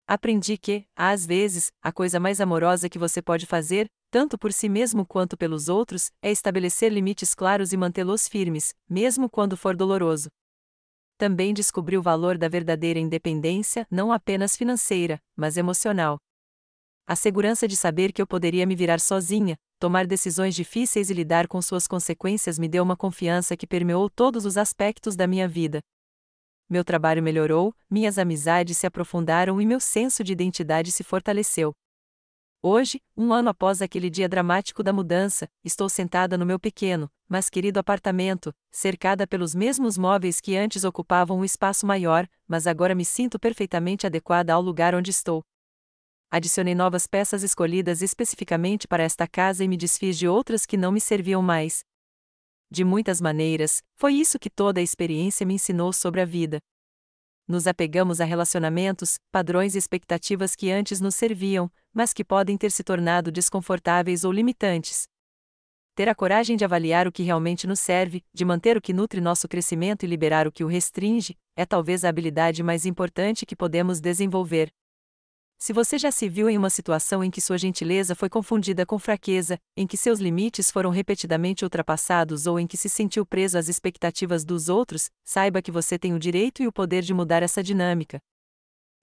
Aprendi que, às vezes, a coisa mais amorosa que você pode fazer, tanto por si mesmo quanto pelos outros, é estabelecer limites claros e mantê-los firmes, mesmo quando for doloroso. Também descobri o valor da verdadeira independência, não apenas financeira, mas emocional. A segurança de saber que eu poderia me virar sozinha, tomar decisões difíceis e lidar com suas consequências me deu uma confiança que permeou todos os aspectos da minha vida. Meu trabalho melhorou, minhas amizades se aprofundaram e meu senso de identidade se fortaleceu. Hoje, um ano após aquele dia dramático da mudança, estou sentada no meu pequeno, mas querido apartamento, cercada pelos mesmos móveis que antes ocupavam um espaço maior, mas agora me sinto perfeitamente adequada ao lugar onde estou. Adicionei novas peças escolhidas especificamente para esta casa e me desfiz de outras que não me serviam mais. De muitas maneiras, foi isso que toda a experiência me ensinou sobre a vida. Nos apegamos a relacionamentos, padrões e expectativas que antes nos serviam, mas que podem ter se tornado desconfortáveis ou limitantes. Ter a coragem de avaliar o que realmente nos serve, de manter o que nutre nosso crescimento e liberar o que o restringe, é talvez a habilidade mais importante que podemos desenvolver. Se você já se viu em uma situação em que sua gentileza foi confundida com fraqueza, em que seus limites foram repetidamente ultrapassados ou em que se sentiu preso às expectativas dos outros, saiba que você tem o direito e o poder de mudar essa dinâmica.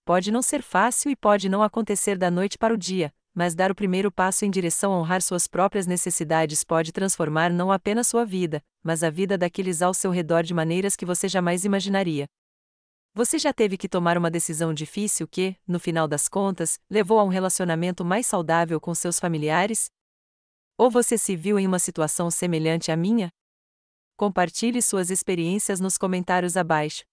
Pode não ser fácil e pode não acontecer da noite para o dia, mas dar o primeiro passo em direção a honrar suas próprias necessidades pode transformar não apenas sua vida, mas a vida daqueles ao seu redor de maneiras que você jamais imaginaria. Você já teve que tomar uma decisão difícil que, no final das contas, levou a um relacionamento mais saudável com seus familiares? Ou você se viu em uma situação semelhante à minha? Compartilhe suas experiências nos comentários abaixo.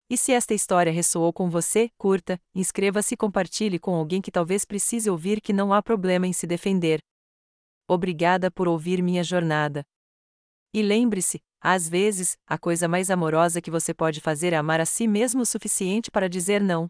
E se esta história ressoou com você, curta, inscreva-se e compartilhe com alguém que talvez precise ouvir que não há problema em se defender. Obrigada por ouvir minha jornada. E lembre-se, às vezes, a coisa mais amorosa que você pode fazer é amar a si mesmo o suficiente para dizer não.